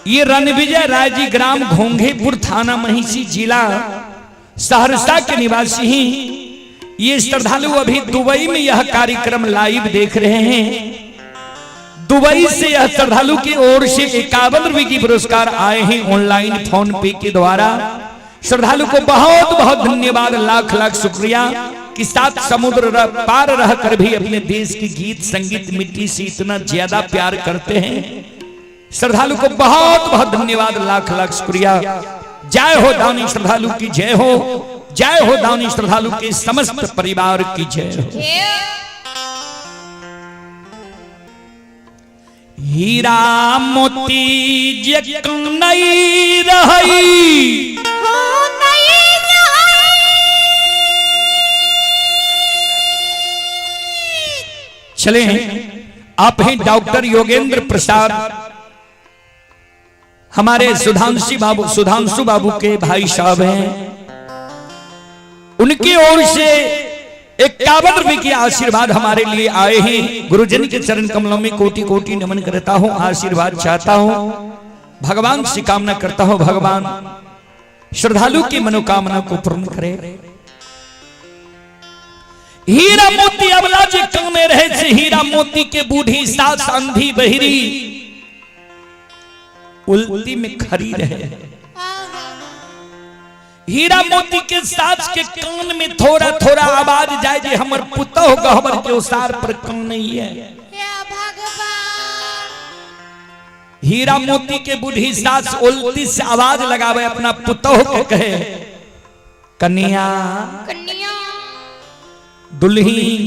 Speaker 1: ये रणविजय राय जी ग्राम घोंघेपुर थाना महिषी जिला सहरसा के निवासी हैं ये श्रद्धालु अभी दुबई में यह कार्यक्रम लाइव देख रहे हैं दुबई से यह श्रद्धालु की ओर से 51 रुपए की पुरस्कार आए हैं ऑनलाइन फोन पे के द्वारा श्रद्धालु को बहुत बहुत धन्यवाद लाख लाख शुक्रिया कि सात समुद्र पार रह कर भी अपने देश की गीत संगीत मिट्टी से इतना ज्यादा प्यार करते हैं श्रद्धालु को बहुत बहुत धन्यवाद लाख लाख शुक्रिया जय हो दानी श्रद्धालु की जय हो दानी श्रद्धालु के समस्त परिवार की जय हो हीरा मोती जे नहीं रही चले आप हैं डॉक्टर योगेंद्र प्रसाद हमारे सुधांशु बाबू के भाई साहब हैं उनकी ओर से 51 रुपए की आशीर्वाद हमारे लिए आए हैं गुरुजन के चरण कमलों में कोटि कोटि नमन करता हूं आशीर्वाद चाहता हूं भगवान से कामना करता हूं भगवान श्रद्धालु की मनोकामना को पूर्ण करे हीरा मोती अबला जे कंग में रहे से हीरा मोती के बूढ़ी सास अंधी बहिरी उल्टी में खड़ी रहे हीरा मोती के सास के कान में थोड़ा थोड़ा आवाज जाए जे हमर पुतौ गहबर के उसार पर कम नहीं है हीरा मोती के बूढ़ी सास उल्टी से आवाज लगावे अपना पुतौ के कहे कन्या दुल्हीन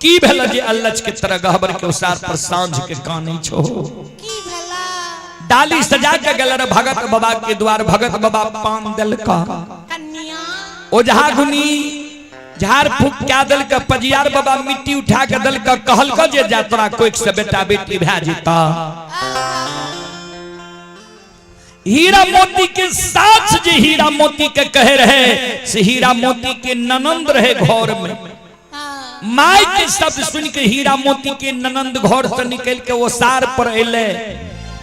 Speaker 1: की भला जे अल्लच के तरह गहबर के उसार पर सांझ के कानी छो डाली सजा के गलर भगत बाबा के द्वार भगत बाबा पान दल का
Speaker 2: कन्या
Speaker 1: ओझा गुनी झाड़ फूक क्या दल का पजियार बाबा मिट्टी उठा के दल का कहल का जे यात्रा कोई से बेटा बेटी भै जीता हीरा मोती के साथ जे हीरा मोती के कहे रहे से हीरा मोती के ननंद रहे घर में माई के शब्द सुन के हीरा मोती के ननंद घर से निकल के ओसार पर अले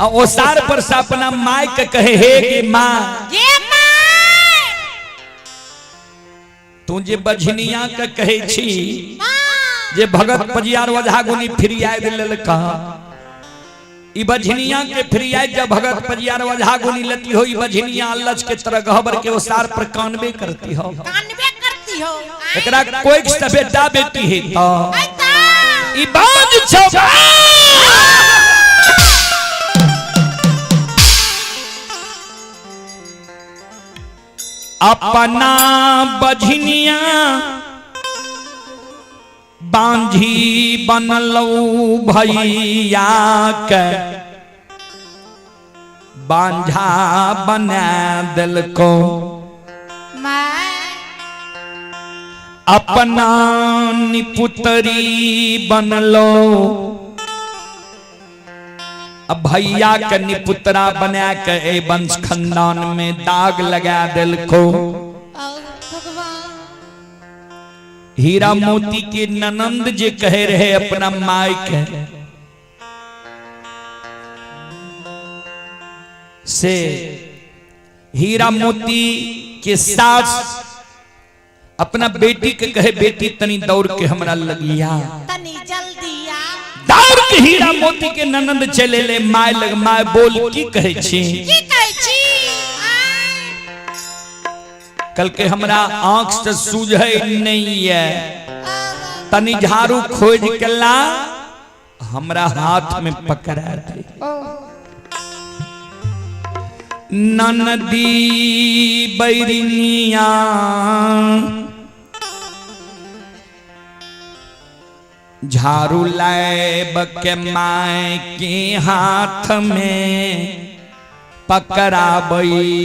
Speaker 1: और ओसार पर से अपना माई के कहे हे गे माँ तू जे बझनिया के कहे छी जे भगत पजियार वझा गुनी फिरियाद लेलका ई बझनिया के फिरियाद जब भगत पजियार वझा गुनी लेती हो ई बझनिया लच के तरह गहबर के ओसार पर कानबे करती हो एकरा कोई से बेटा बेटी है तो ई बाज छौ अपना बझनिया बांझी बनलो भैया के बांझा बना दिलको अपना निपुतरी बनलो अब भैया के निपुतरा बना के ए वंश खानदान में दाग लगा दिलको हीरा मोती के ननंद जे कहे रहे अपना माई के से हीरा मोती के सास अपना बेटी के कहे बेटी तनी दौड़ के हमरा लगिया
Speaker 2: तनी जल्दी आ
Speaker 1: दौड़ के हीरा मोती के ननंद चले ले माय लग माय बोल की कहे छी कल के हमरा आंख से सूझे नहीं है तनी झाड़ू खोज के ला हमरा हाथ में पकड़ा दे ननदी बैरिनिया झाड़ू लाए के माय के हाथ में पकड़ाबई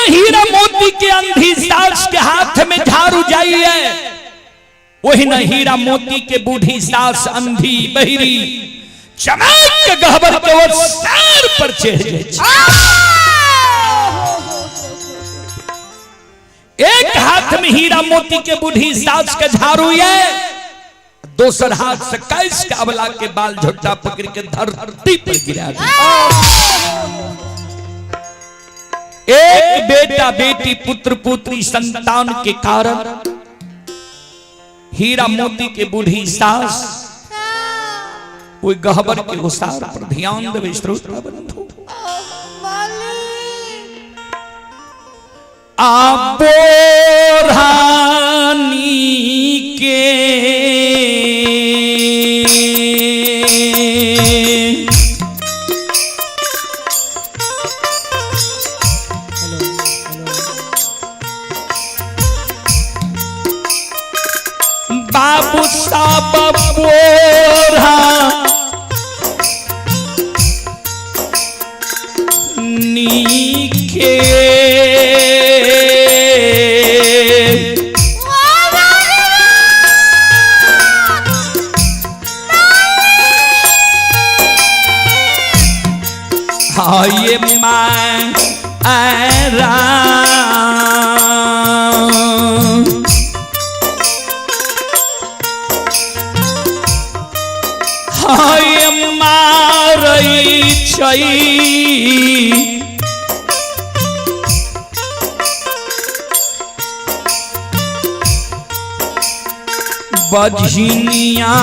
Speaker 1: हीरा मोती के अंधी सास के हाथ में झाड़ू जाइए वही न हीरा मोती के बूढ़ी सास अंधी बहिरी चमक के गहबर के वो सर पर चढ़ गए एक हाथ में हीरा मोती के बूढ़ी सास के झाड़ू है दोसर हाथ से कैस के अबला के बाल झोटा पकड़ के धरती पर गिरा दिया एक बेटा बेटी पुत्र पुत्री संतान के कारण हीरा मोती के बूढ़ी सास कोई गहबर के ओसार पर ध्यान देवे श्रोता बंधु आबोरानी के बाबू साहब बोरा नीके हाँ ये मैं आरा मारई छई बझनिया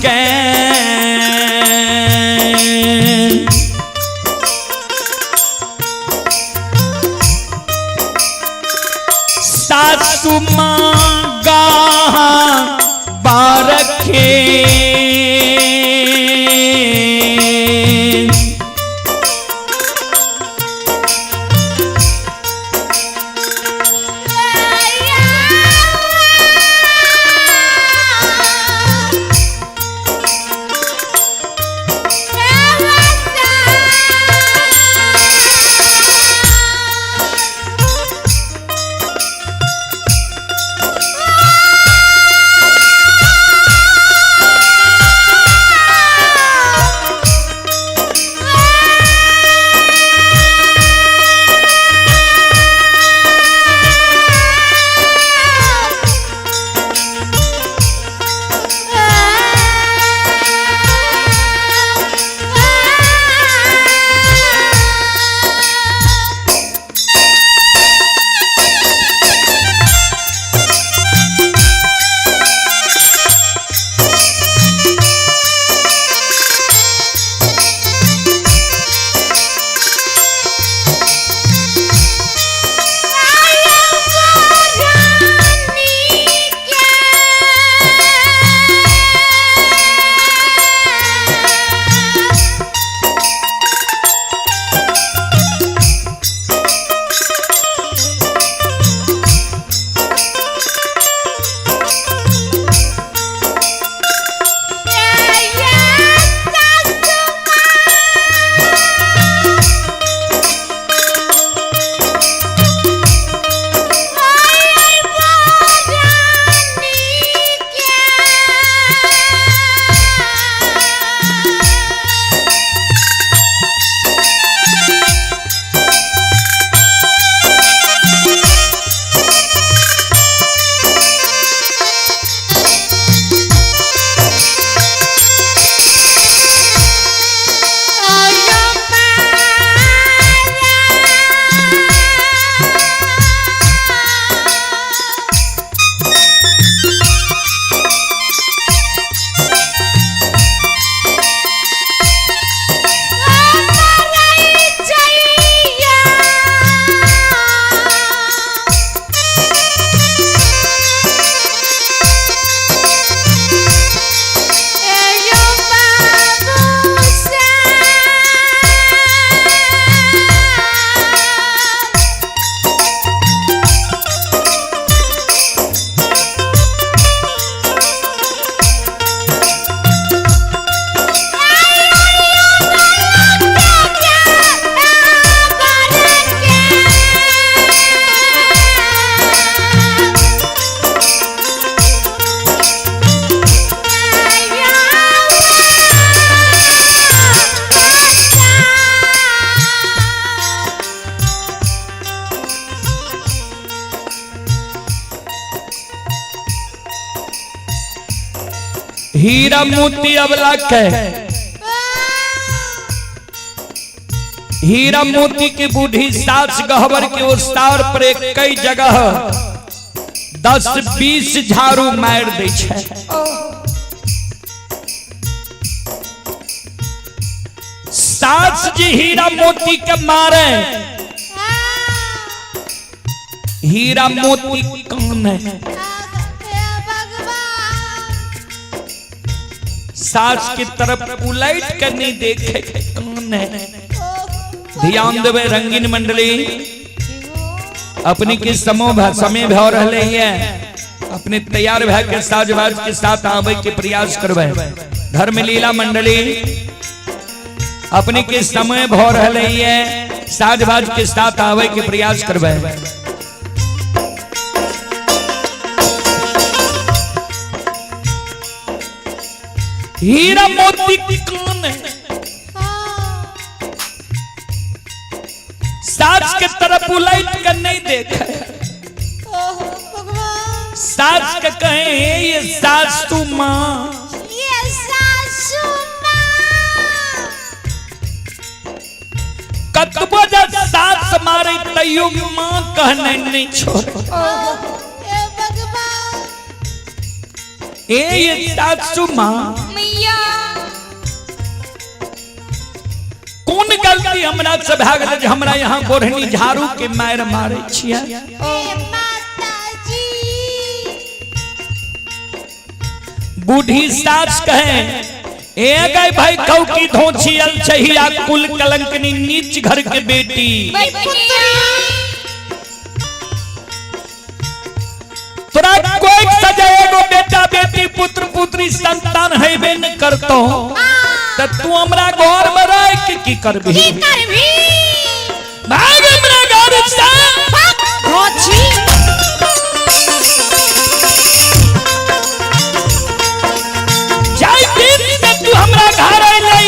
Speaker 1: के सासु मांगा बारखे हीरा मोती अबला के हीरा मोती की बूढ़ी सास गहवर के उस तार पर एक कई जगह 10-20 झाड़ू मार दे छे। सास जी हीरा मोती के मारे हीरा मोती कौन है? सास की तरफ उलट कर नहीं देखे कौन है? ध्यान देवे रंगीन मंडली अपनी के समय भव रहे हैं अपने तैयार भय के साजबाज के साथ आवे के प्रयास करवे। धर्म लीला मंडली अपने के समय भव रहे हैं साजबाज के साथ आवे के प्रयास करवे। हीरा मोती कौन है? सास के तरफ उलट कर नहीं देखा। सास के कहे ये सासू माँ,
Speaker 2: ये सासू माँ।
Speaker 1: कतबो जब सास मारे तैयो माँ कहने नहीं छोड़। ये सासू माँ कौन गलती हमरा से भाग दे हमरा यहाँ बोरहनी झाड़ू के मार मारे छिया। बूढ़ी सास कहे ए गए भाई कौ की धोछी अल चाहिया कुल कलंकनी नीच घर के बेटी। तोरा कोई सजाएगो बेटा बेटी पुत्र पुत्री संतान है बे न करतो तो तू हमरा घर में रह के की करबी? भाग हमरा घर से
Speaker 2: धोछी
Speaker 1: जाई दिन से तू हमरा घर आइले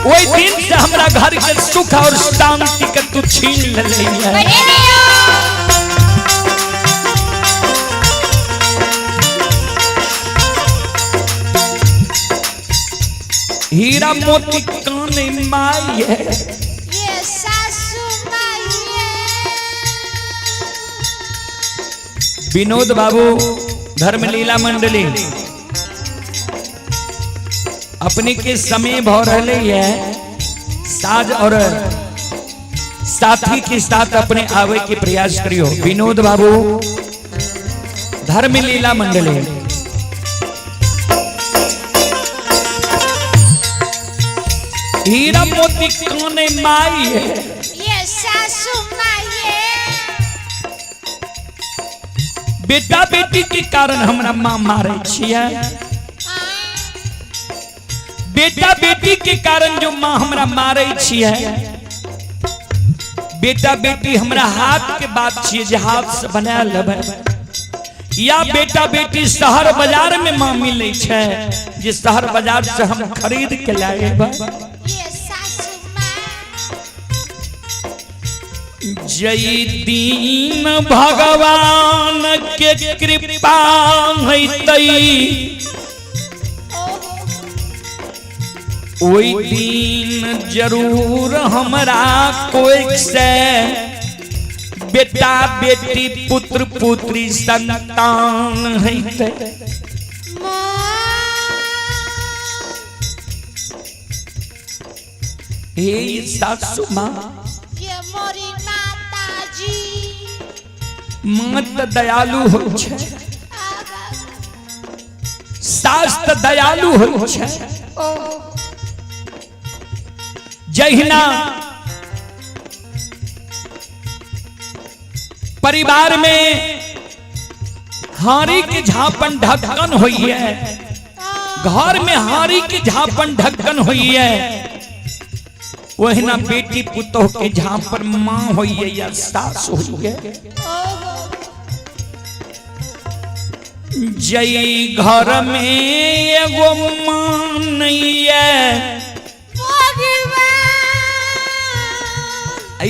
Speaker 1: ओई दिन से हमरा घर के सुख और शांति के तू छीन ले। हीरा मोती कौन माई है?
Speaker 2: ये सासू माई है।
Speaker 1: विनोद बाबू धर्म लीला मंडली अपने के समय भव रहे है साज और साथी के साथ अपने आवे के प्रयास करियो। विनोद बाबू धर्म लीला मंडली हीरा मोती कौन माई है?
Speaker 2: ये सासू माई है।
Speaker 1: बेटा बेटी के कारण हमरा माँ मारे छिया। बेटा बेटी के कारण जो माँ हमरा मारे छिया। बेटा बेटी हमरा हाथ के बात छिए जे हाथ से बना लेबे या बेटा बेटी शहर बाजार में माँ मिले छे जे शहर बाजार से हम खरीद के लाए बा। जय दीन भगवान के कृपा है ओई दिन जरूर हमरा कोई से बेटा बेटी पुत्र पुत्री संतान है। हे सासू माँ
Speaker 2: ये मोरी माता जी
Speaker 1: मत दयालु हो छे। सास त दयालु हो छे। जहिना परिवार में हारी के झापन ढक्कन हुई है घर में हारी के झापन ढक्कन हुई है वहिना बेटी पुतोह के झापर माँ हुई है या सास हुई है। जय घर में एगो माँ नहीं है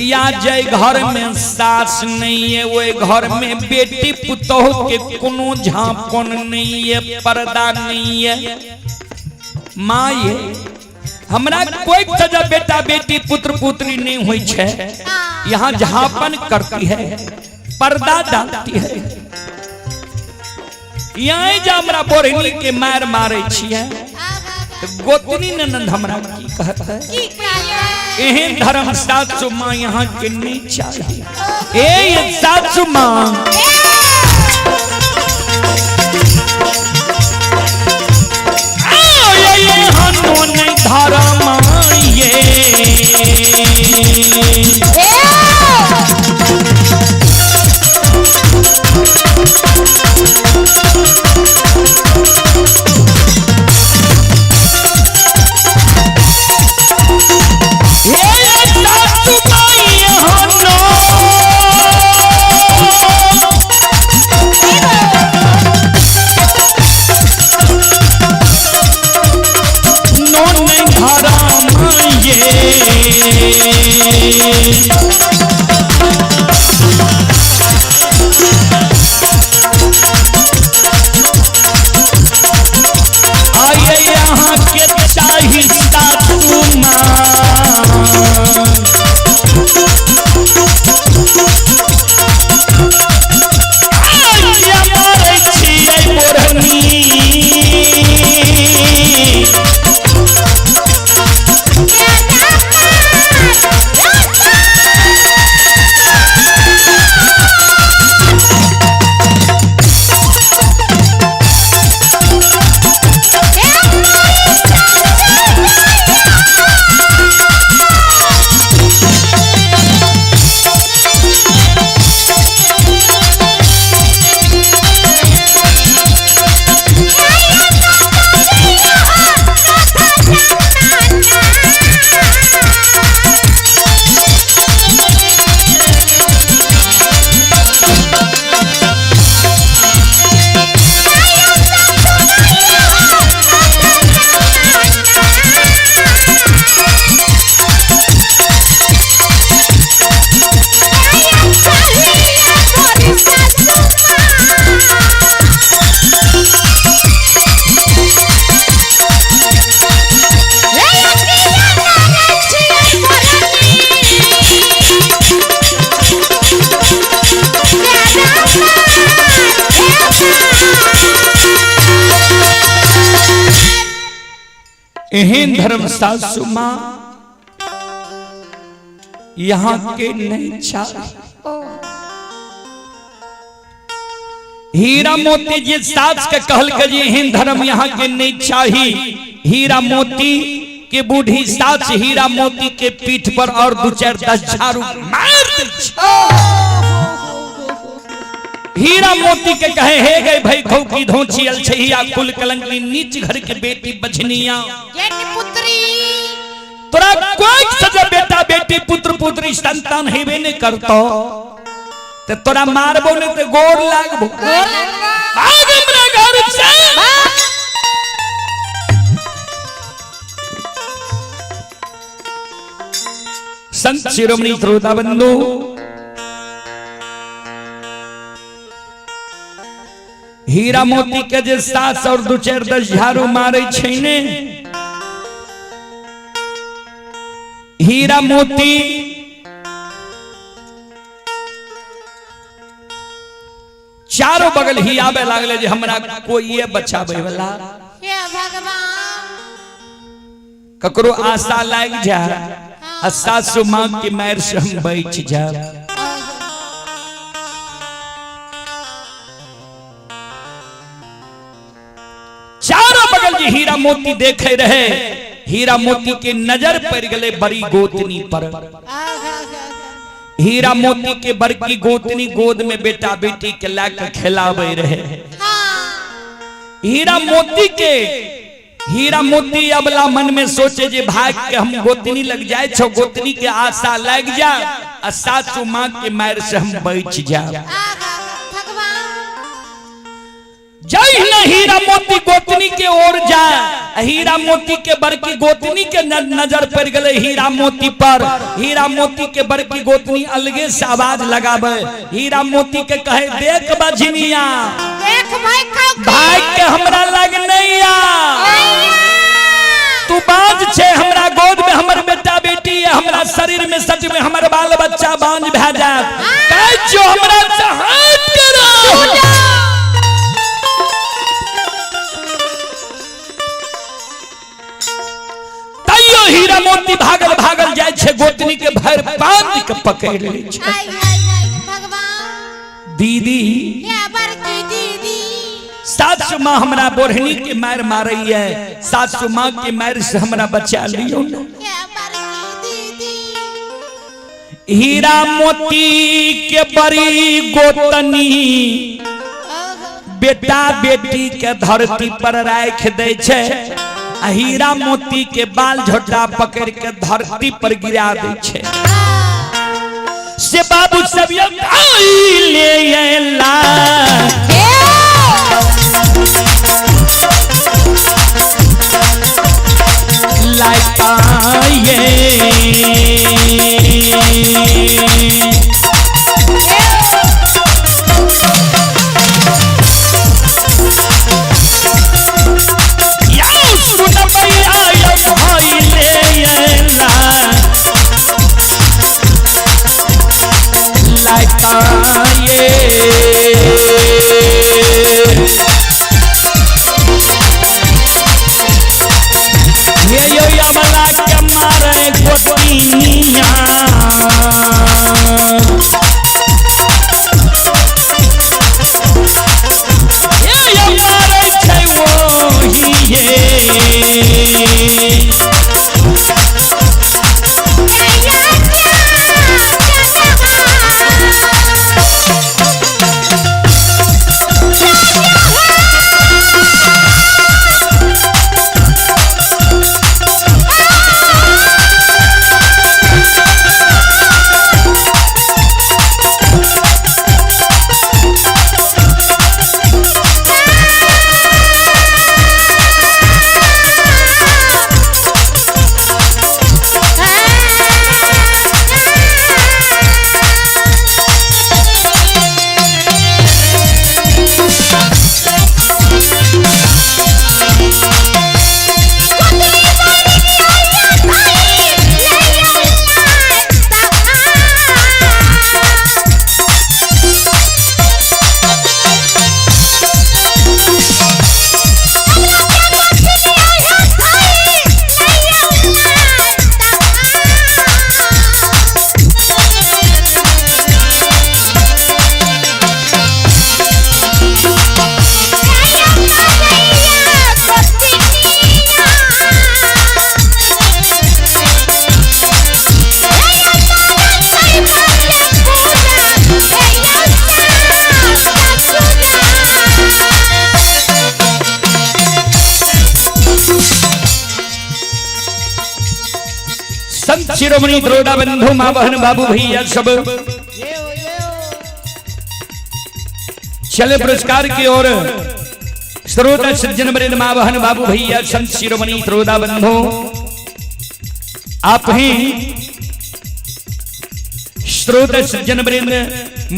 Speaker 1: या जय घर में सास नहीं है वो घर में बेटी पुतोह के कोनो झांपन नहीं है, पर्दा नहीं है। माँ ये हमरा कोई सजा बेटा बेटी पुत्र पुत्री नहीं हुई छे, यहाँ झांपन करती है, पर्दा डालती है। यहाँ जा हमरा बोरहनी के मार मारे छिए, गोतनी ननद हमरा की कहत है, एहन धर्म सासु माँ यहाँ के नहीं चाहिए। ए सासु माँ हनो नहीं धर्म एहन धर्म सासु माँ यहाँ के नहीं चाहिए। हीरा मोती जी सास के कहल के जी एहन धर्म यहाँ के नहीं चाहिए। हीरा मोती के बूढ़ी सास हीरा मोती के पीठ पर और 2-4-10 झाड़ू मार दी। हीरा मोती के कहे हे गए भाई खौ की धोची अलछहिया कुल कलंकी नीच घर के बेटी बछनिया
Speaker 2: पुत्री
Speaker 1: तोरा कोई सजा बेटा बेटी पुत्र पुत्री संतान हेबे ने करतो ते तोरा मारबो ने ते गोर लागबो भाग हमरा घर से। संत शिरोमणि श्रोता बंधु हीरा मोती के जे सास और 2-4-10 झाड़ू मारे छैने हीरा मोती चारों बगल ही आवे लागले जे हमरा कोई ये बचावे वाला
Speaker 2: हे भगवान
Speaker 1: ककरो आशा लाग जा आ सासु मां की मार से हम बच जा। चारों बगल जी हीरा मोती देखे रहे, हीरा मोती के नजर पड़ गले बड़ी गोतनी पर। हीरा मोती के बड़की गोतनी गोद में बेटा बेटी के लाकर खिलावे रहे। हीरा मोती अबला मन में सोचे जे भाग के हम गोतनी लग जाए छो, गोतनी के आशा लग जा आ सासू मां के मार से हम बच जा। जय न हीरा मोती गोतनी के ओर जाए, हीरा मोती के बड़की गोतनी के नजर पड़ गए हीरा मोती पर। हीरा मोती के बड़की गोतनी अलगे से आवाज लगावे, हीरा मोती के कहे देख बजनिया,
Speaker 2: देख
Speaker 1: भाई के हमरा लग नहीं तू बाज छे, हमरा गोद में हमर बेटा बेटी है, हमरा शरीर में सच में हमर बाल बच्चा बांझ भै जात, कह जो हमरा चाहत करो। हीरा मोती भागल भागल जाय छे, गोतनी के भर बांध के पकड़ ले छे।
Speaker 2: भगवान
Speaker 1: दीदी
Speaker 2: दीदी
Speaker 1: सासु माँ हमरा बोरहनी के मार मारई है, सासु माँ के मार से हमरा बचा लियो ना। हीरा मोती के बड़ी गोतनी बेटा बेटी के धरती पर राख दे छे, हीरा मोती के बाल झोटा पकड़ के धरती पर गिरा दे छे। से बाबू सब ले ला शिरोमणि द्रोड़ा बंधु मां बहन बाबू भैया सब चले पुरस्कार की ओर। श्रोता सज्जन वृंद मां बहन बाबू भैया संत शिरोमणि द्रोड़ा बंधु आप ही श्रोता सज्जन वृंद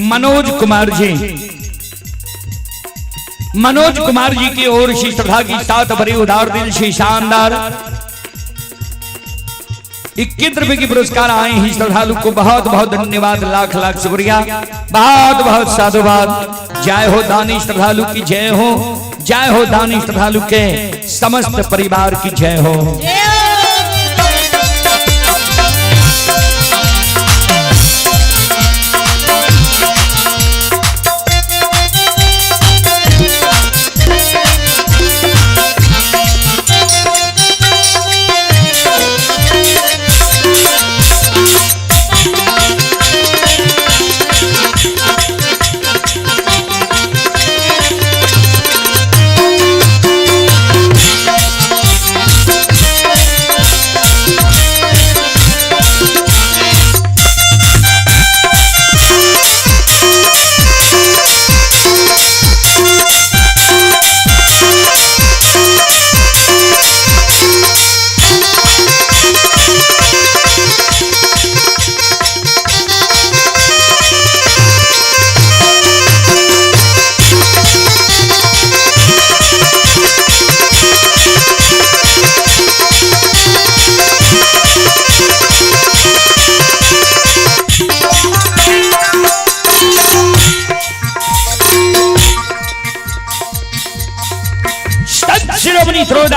Speaker 1: मनोज कुमार जी की ओर श्री श्रद्धा की सात भरी उदार दिल से शानदार 21 रुपए की पुरस्कार आए हैं श्रद्धालु को बहुत बहुत धन्यवाद, लाख लाख शुक्रिया, बहुत बहुत साधुवाद। जय हो दानी श्रद्धालु की जय हो, जय हो दानी श्रद्धालु के समस्त परिवार की जय हो।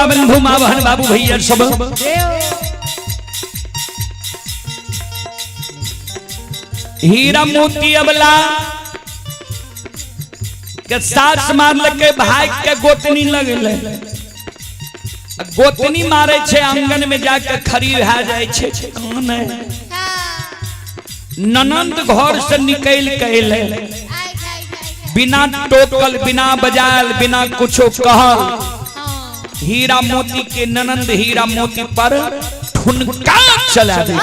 Speaker 1: श्रोता बंधु माँ बहन बाबू भैया सब हीरा मोती अबला के सास मार लगे भाई के गोतनी लगले गोतनी मारे छे आंगन में जाके खड़ी रह जाए छे ननंद घर से निकल के अइले बिना टोकल बिना बजाल बिना कुछो कहल हीरा मोती के ननंद हीरा मोती पर ठुनका चला दे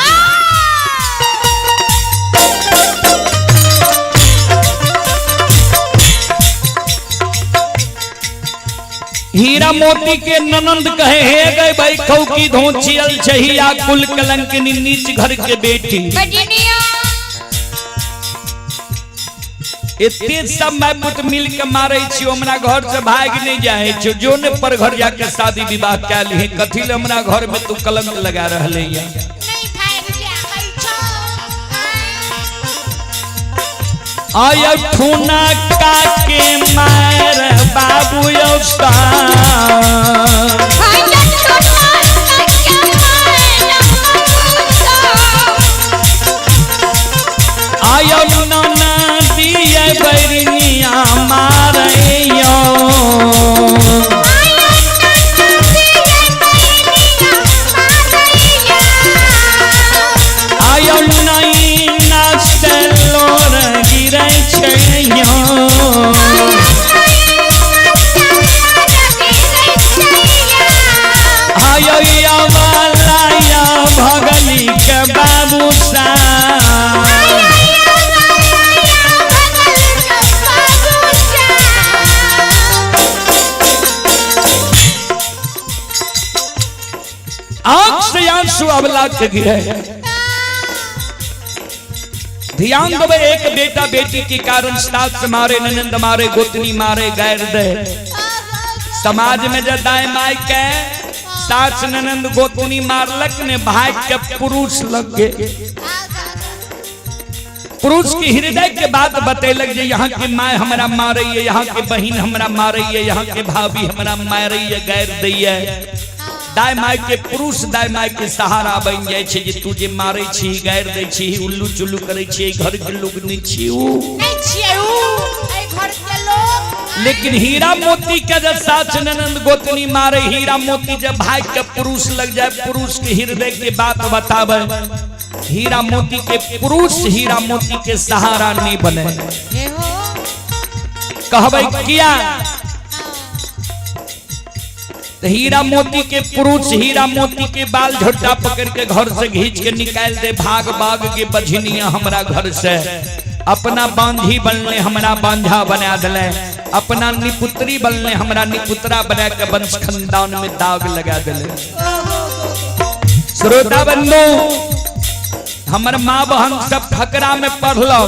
Speaker 1: हीरा मोती के ननंद कहे हे गए भाई खौ की धोचियल चाहिया कुल कलंकिनी नीच घर के बेटी इतने सब मैं पुत मिल के मारे छी हमरा घर से भाग नहीं जाए छो जो ने पर घर जाके शादी विवाह क्या लिए कथी ले हमरा घर में तू कलंक लगा रहले या आय ठुना का के मार बाबू योस्ता आय नना दिए बैरनिया मारे यो आय नई नाचलोर गिरै छै यो आय वाला या भगली के बाबू सा आंख से आंसू अबला के गिरे ध्यान दो एक बेटा बेटी के कारण सास मारे ननंद मारे गोतनी मारे गैर दे समाज में जब दाई माई के सास ननंद गोतनी मारलक ने भाई के पुरुष लग गए पुरुष के हृदय के बात बतेलक जे यहाँ के माय हमरा मारे यहाँ के बहन हमरा मारे यहाँ के भाभी हमरा मारे गैर दैये दाई माय के पुरुष दाई माय के सहारा बन जाए छे जे तू जे मारे छी गैर दै छी उल्लू चुल्लू करे छी घर के लोग नहीं छी
Speaker 2: घर के लोग
Speaker 1: लेकिन हीरा मोती के जब सास ननंद गोतनी मारे हीरा मोती जब भाई के पुरुष लग जाए पुरुष के हृदय के बात बतावे हीरा मोती के पुरुष हीरा मोती के सहारा नहीं बने कहबे किया हीरा मोती के पुरुष हीरा मोती के बाल झोटा पकड़ के घर से घींच के निकाल दे भाग भाग के बझनिया हमरा घर से अपना बांझी बनले हमरा बांझा बना दिले अपना निपुत्री बनले हमरा निपुत्रा बना के वंश खानदान में दाग लगा दिले श्रोता बंधु हमर माँ बहन सब ठकरा में पढ़लो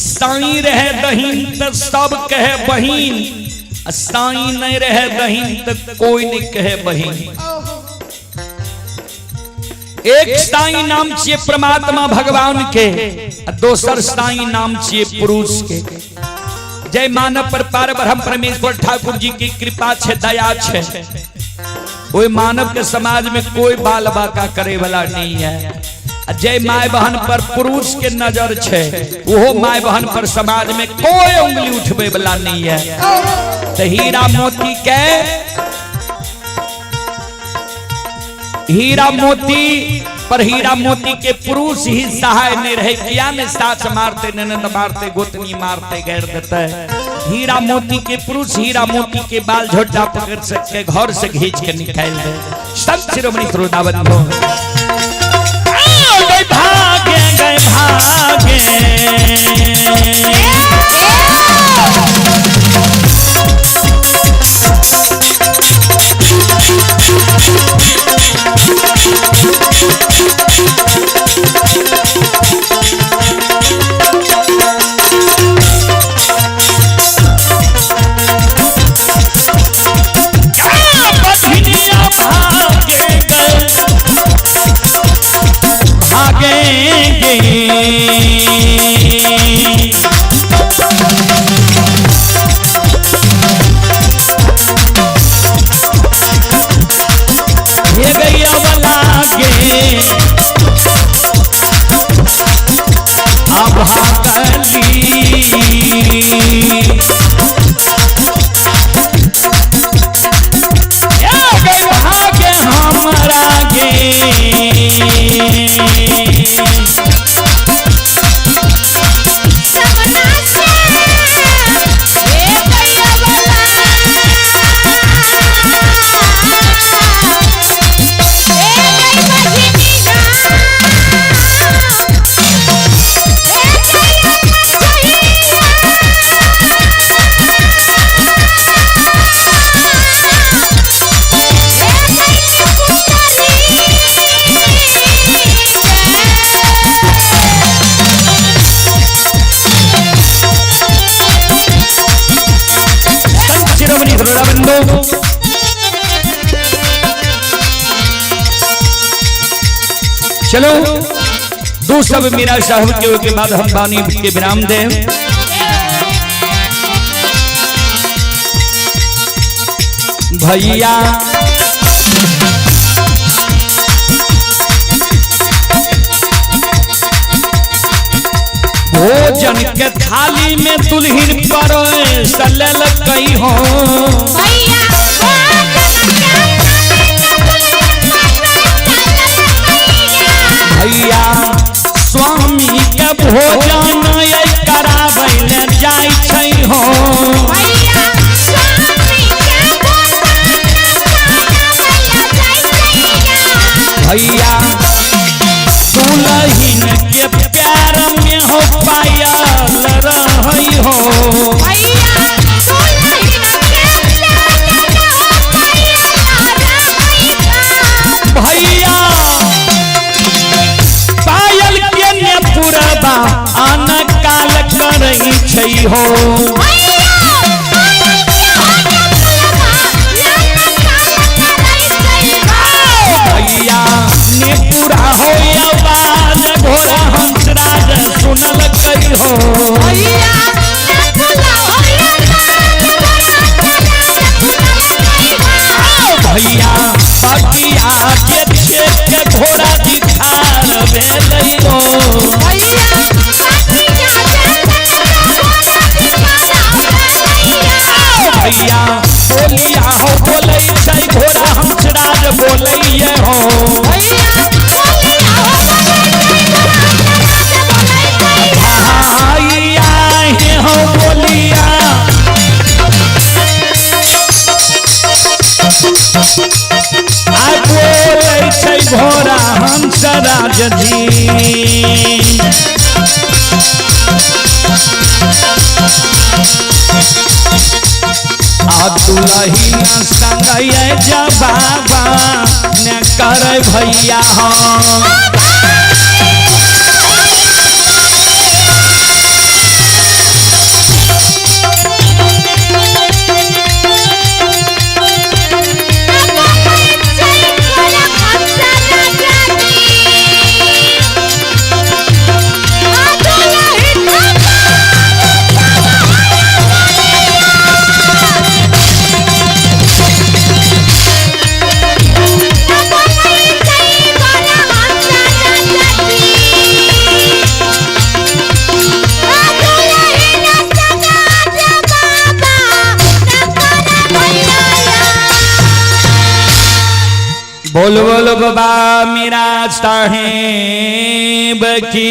Speaker 1: साई रहे दहीन तो सब कहे बहिन साई नहीं रहे दहीन तक कोई नहीं कहे बहिन एक साई नाम छिए परमात्मा भगवान के दोसर साई नाम छिए पुरुष के जय मानव पर पार ब्रह्म परमेश्वर ठाकुर जी की कृपा छे दया छे कोई मानव के समाज में कोई बाल बाका करे वाला नहीं है जय माय बहन पर पुरुष के नजर छे वो माय बहन पर समाज में कोई उंगली उठबे वाला नहीं है तो हीरा मोती के हीरा मोती पर हीरा मोती के पुरुष ही सहाय नहीं रहे किया ने सास मारते ननद मारते गोतनी मारते गैर देते हीरा मोती के पुरुष हीरा मोती के बाल झोटा पकड़ सकते घर से घींच के निकाल दे संत शिरोमणि श्रोता बंधु भागे गए भागे भागेंगे आगे अभागली भाग्य हमारा गे चलो दो सब मीरा साहब के बाद हम बानी के विराम दे। भैया भोजन के थाली में दुल्हन पर सलल कई हो भैया स्वामी के भोजन कराबैल जाय छै हो भैया दुल्हन के प्यार में हो पायल रही हो भैया पायल के ने पुरबा आन काल करई छै हो भैया ने पूरा हो आवाज घोड़ा हंसराज सुनल कई हो भैया पटिया के छेक के घोड़ा दिखार भेलै हो भैया बोलिया हो बोलै छै घोड़ा हंसराज बोलै हो भैया हो बोलिया आ बोलै छै घोड़ा हंसराज जी आ दुल्हन संग जबाबा ने कर भैया हम बोल बोल बाबा मेरा साहेब की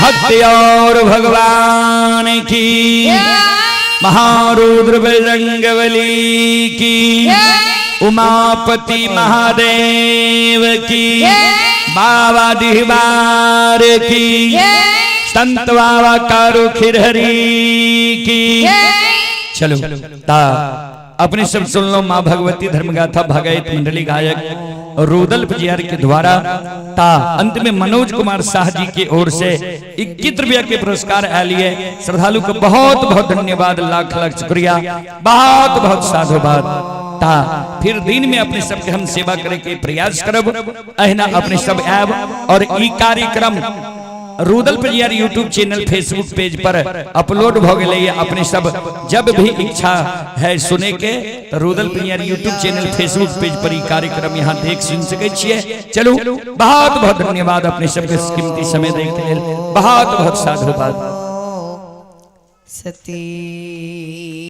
Speaker 1: भक्ति और भगवान की महारुद्र बजरंगबली की उमापति महादेव की बाबा दिहबार की संत बाबा कारू खिरहरी की। चलो ता अपने सब सुन लो माँ भगवती धर्मगाथा भगत मंडली गायक रुदल पजियार के द्वारा ता अंत में मनोज कुमार शाह जी की ओर से 21 रुपया के पुरस्कार आ लिए। श्रद्धालु को बहुत बहुत धन्यवाद, लाख लाख शुक्रिया, बहुत बहुत साधुवाद। ता फिर दिन में अपने सबके हम सेवा करे के प्रयास करब, अहिना अपने सब आब और ई कार्यक्रम Rudal prior YouTube channel Facebook page पर अपलोड भ गए। अपने सब जब भी इच्छा है सुने के तो Rudal prior YouTube channel Facebook page पर ही कार्यक्रम यहाँ देख सुन सके छिए। चलू बहुत बहुत धन्यवाद अपने सबके कीमती समय देख के लिए। बहुत बहुत साधुवाद।
Speaker 2: सती